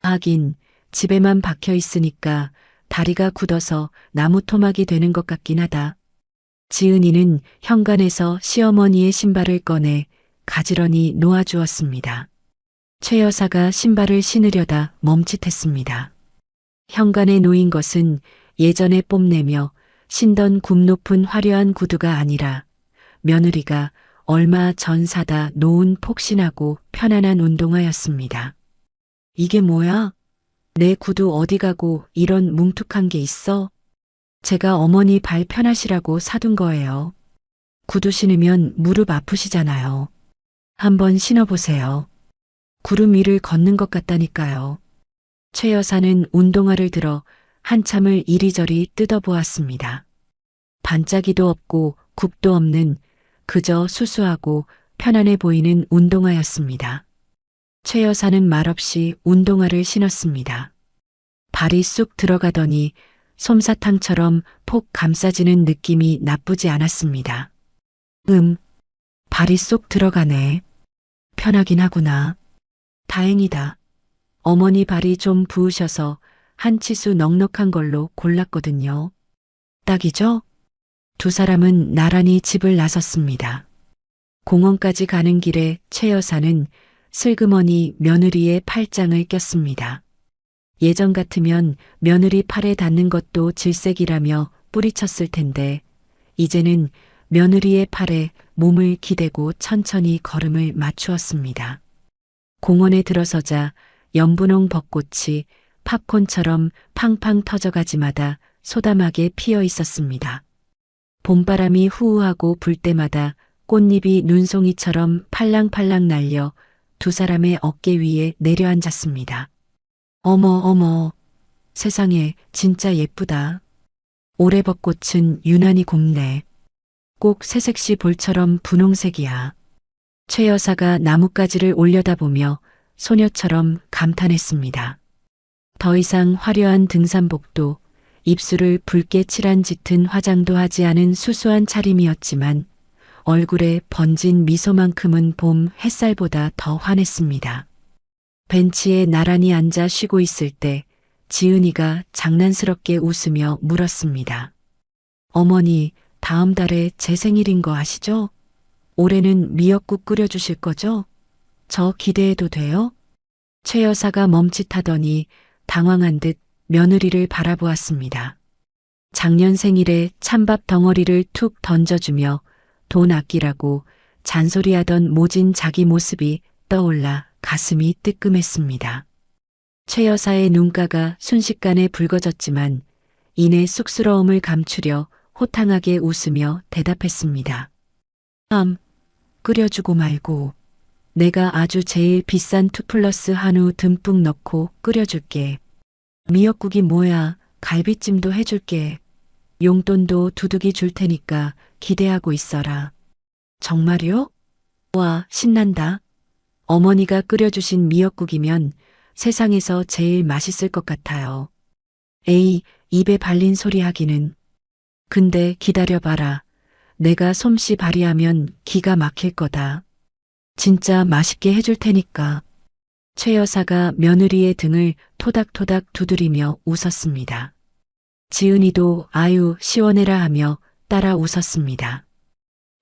하긴 집에만 박혀 있으니까 다리가 굳어서 나무 토막이 되는 것 같긴 하다. 지은이는 현관에서 시어머니의 신발을 꺼내 가지런히 놓아주었습니다. 최 여사가 신발을 신으려다 멈칫했습니다. 현관에 놓인 것은 예전에 뽐내며 신던 굽 높은 화려한 구두가 아니라 며느리가 얼마 전 사다 놓은 폭신하고 편안한 운동화였습니다. 이게 뭐야? 내 구두 어디 가고 이런 뭉툭한 게 있어? 제가 어머니 발 편하시라고 사둔 거예요. 구두 신으면 무릎 아프시잖아요. 한번 신어보세요. 구름 위를 걷는 것 같다니까요. 최 여사는 운동화를 들어 한참을 이리저리 뜯어보았습니다. 반짝이도 없고 굽도 없는 그저 수수하고 편안해 보이는 운동화였습니다. 최 여사는 말없이 운동화를 신었습니다. 발이 쑥 들어가더니 솜사탕처럼 폭 감싸지는 느낌이 나쁘지 않았습니다. 발이 쏙 들어가네. 편하긴 하구나. 다행이다. 어머니 발이 좀 부으셔서 한 치수 넉넉한 걸로 골랐거든요. 딱이죠? 두 사람은 나란히 집을 나섰습니다. 공원까지 가는 길에 최 여사는 슬그머니 며느리의 팔짱을 꼈습니다. 예전 같으면 며느리 팔에 닿는 것도 질색이라며 뿌리쳤을 텐데 이제는 며느리의 팔에 몸을 기대고 천천히 걸음을 맞추었습니다. 공원에 들어서자 연분홍 벚꽃이 팝콘처럼 팡팡 터져가지마다 소담하게 피어 있었습니다. 봄바람이 후우하고 불 때마다 꽃잎이 눈송이처럼 팔랑팔랑 날려 두 사람의 어깨 위에 내려앉았습니다. 어머, 세상에 진짜 예쁘다. 올해 벚꽃은 유난히 곱네. 꼭 새색시 볼처럼 분홍색이야. 최 여사가 나뭇가지를 올려다보며 소녀처럼 감탄했습니다. 더 이상 화려한 등산복도 입술을 붉게 칠한 짙은 화장도 하지 않은 수수한 차림이었지만 얼굴에 번진 미소만큼은 봄 햇살보다 더 환했습니다. 벤치에 나란히 앉아 쉬고 있을 때 지은이가 장난스럽게 웃으며 물었습니다. 어머니, 다음 달에 제 생일인 거 아시죠? 올해는 미역국 끓여주실 거죠? 저 기대해도 돼요? 최 여사가 멈칫하더니 당황한 듯 며느리를 바라보았습니다. 작년 생일에 찬밥 덩어리를 툭 던져주며 돈 아끼라고 잔소리하던 모진 자기 모습이 떠올라 가슴이 뜨끔했습니다. 최 여사의 눈가가 순식간에 붉어졌지만 이내 쑥스러움을 감추려 호탕하게 웃으며 대답했습니다. 끓여주고 말고 내가 아주 제일 비싼 2+1 한우 듬뿍 넣고 끓여줄게. 미역국이 뭐야, 갈비찜도 해줄게. 용돈도 두둑이 줄 테니까 기대하고 있어라. 정말요? 와, 신난다. 어머니가 끓여주신 미역국이면 세상에서 제일 맛있을 것 같아요. 에이, 입에 발린 소리 하기는. 근데 기다려봐라. 내가 솜씨 발휘하면 기가 막힐 거다. 진짜 맛있게 해줄 테니까. 최 여사가 며느리의 등을 토닥토닥 두드리며 웃었습니다. 지은이도 아유 시원해라 하며 따라 웃었습니다.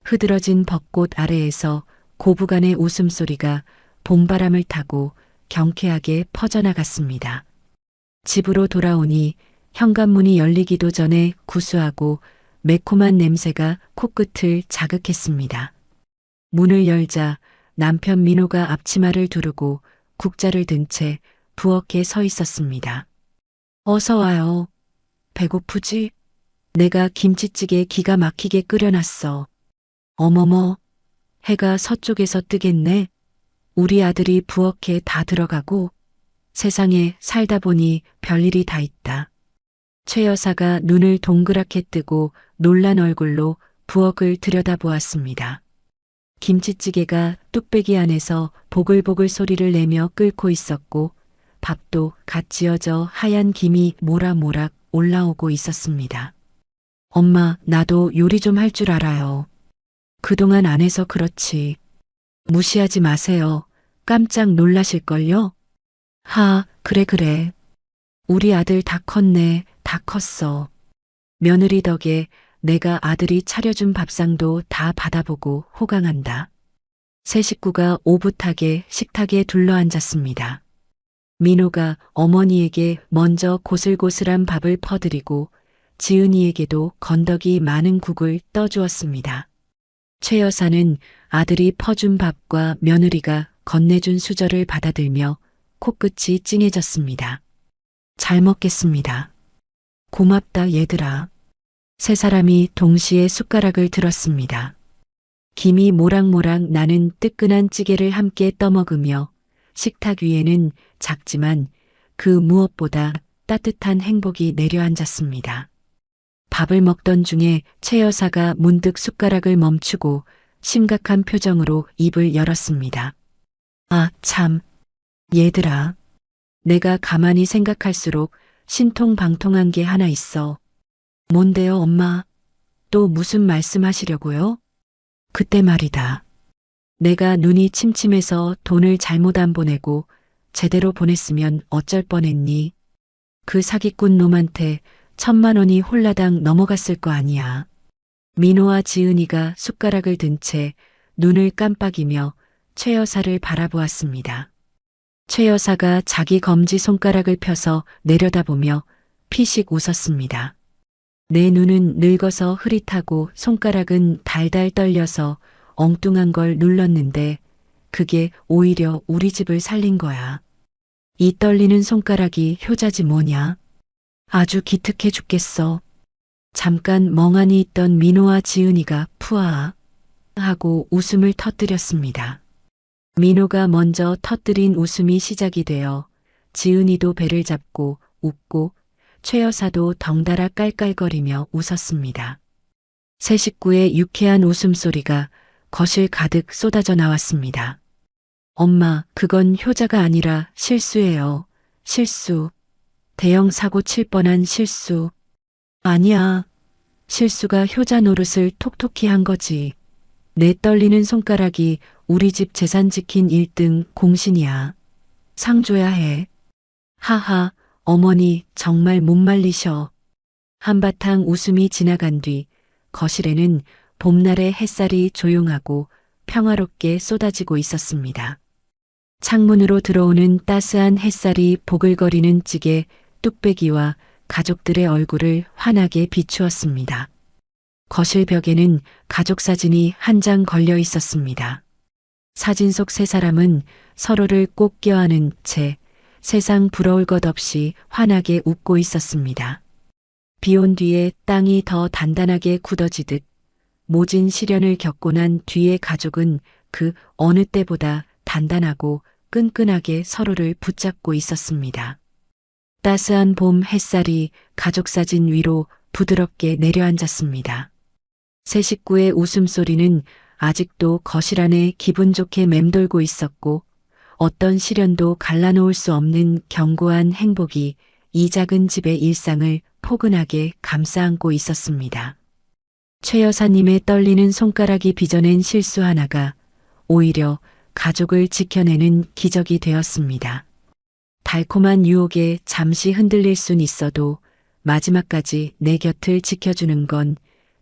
흐드러진 벚꽃 아래에서 고부간의 웃음소리가 봄바람을 타고 경쾌하게 퍼져나갔습니다. 집으로 돌아오니 현관문이 열리기도 전에 구수하고 매콤한 냄새가 코끝을 자극했습니다. 문을 열자 남편 민호가 앞치마를 두르고 국자를 든 채 부엌에 서 있었습니다. 어서 와요. 배고프지? 내가 김치찌개 기가 막히게 끓여놨어. 어머머, 해가 서쪽에서 뜨겠네. 우리 아들이 부엌에 다 들어가고 세상에 살다 보니 별일이 다 있다. 최 여사가 눈을 동그랗게 뜨고 놀란 얼굴로 부엌을 들여다보았습니다. 김치찌개가 뚝배기 안에서 보글보글 소리를 내며 끓고 있었고 밥도 갓 지어져 하얀 김이 모락모락 올라오고 있었습니다. 엄마, 나도 요리 좀 할 줄 알아요. 그동안 안 해서 그렇지. 무시하지 마세요. 깜짝 놀라실걸요? 그래. 우리 아들 다 컸네. 다 컸어. 며느리 덕에 내가 아들이 차려준 밥상도 다 받아보고 호강한다. 세 식구가 오붓하게 식탁에 둘러앉았습니다. 민호가 어머니에게 먼저 고슬고슬한 밥을 퍼드리고 지은이에게도 건더기 많은 국을 떠주었습니다. 최 여사는 아들이 퍼준 밥과 며느리가 건네준 수저를 받아들며 코끝이 찡해졌습니다. 잘 먹겠습니다. 고맙다 얘들아. 세 사람이 동시에 숟가락을 들었습니다. 김이 모락모락 나는 뜨끈한 찌개를 함께 떠먹으며 식탁 위에는 작지만 그 무엇보다 따뜻한 행복이 내려앉았습니다. 밥을 먹던 중에 최 여사가 문득 숟가락을 멈추고 심각한 표정으로 입을 열었습니다. 아, 참. 얘들아. 내가 가만히 생각할수록 신통방통한 게 하나 있어. 뭔데요, 엄마? 또 무슨 말씀하시려고요? 그때 말이다. 내가 눈이 침침해서 돈을 잘못 안 보내고 제대로 보냈으면 어쩔 뻔했니? 그 사기꾼 놈한테 1,000만 원이 홀라당 넘어갔을 거 아니야. 민호와 지은이가 숟가락을 든 채 눈을 깜빡이며 최 여사를 바라보았습니다. 최 여사가 자기 검지 손가락을 펴서 내려다보며 피식 웃었습니다. 내 눈은 늙어서 흐릿하고 손가락은 달달 떨려서 엉뚱한 걸 눌렀는데 그게 오히려 우리 집을 살린 거야. 이 떨리는 손가락이 효자지 뭐냐. 아주 기특해 죽겠어. 잠깐 멍하니 있던 민호와 지은이가 푸아 하고 웃음을 터뜨렸습니다. 민호가 먼저 터뜨린 웃음이 시작이 되어 지은이도 배를 잡고 웃고 최 여사도 덩달아 깔깔거리며 웃었습니다. 세 식구의 유쾌한 웃음소리가 거실 가득 쏟아져 나왔습니다. 엄마, 그건 효자가 아니라 실수예요. 실수. 대형 사고 칠 뻔한 실수. 아니야. 실수가 효자 노릇을 톡톡히 한 거지. 내 떨리는 손가락이 우리 집 재산 지킨 1등 공신이야. 상 줘야 해. 하하, 어머니 정말 못 말리셔. 한바탕 웃음이 지나간 뒤 거실에는 봄날의 햇살이 조용하고 평화롭게 쏟아지고 있었습니다. 창문으로 들어오는 따스한 햇살이 보글거리는 찌개, 뚝배기와 가족들의 얼굴을 환하게 비추었습니다. 거실 벽에는 가족 사진이 한 장 걸려 있었습니다. 사진 속 세 사람은 서로를 꼭 껴안은 채 세상 부러울 것 없이 환하게 웃고 있었습니다. 비온 뒤에 땅이 더 단단하게 굳어지듯 모진 시련을 겪고 난 뒤의 가족은 그 어느 때보다 단단하고 끈끈하게 서로를 붙잡고 있었습니다. 따스한 봄 햇살이 가족 사진 위로 부드럽게 내려앉았습니다. 세 식구의 웃음소리는 아직도 거실 안에 기분 좋게 맴돌고 있었고 어떤 시련도 갈라놓을 수 없는 견고한 행복이 이 작은 집의 일상을 포근하게 감싸안고 있었습니다. 최 여사님의 떨리는 손가락이 빚어낸 실수 하나가 오히려 가족을 지켜내는 기적이 되었습니다. 달콤한 유혹에 잠시 흔들릴 순 있어도 마지막까지 내 곁을 지켜주는 건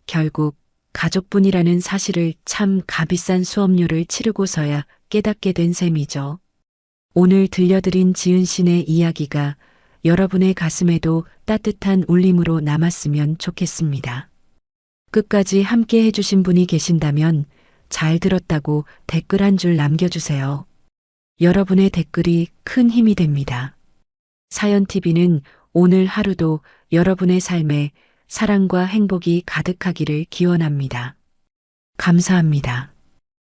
결국 가족뿐이라는 사실을 참 값비싼 수업료를 치르고서야 깨닫게 된 셈이죠. 오늘 들려드린 지은신의 이야기가 여러분의 가슴에도 따뜻한 울림으로 남았으면 좋겠습니다. 끝까지 함께 해주신 분이 계신다면 잘 들었다고 댓글 한 줄 남겨주세요. 여러분의 댓글이 큰 힘이 됩니다. 사연TV는 오늘 하루도 여러분의 삶에 사랑과 행복이 가득하기를 기원합니다. 감사합니다.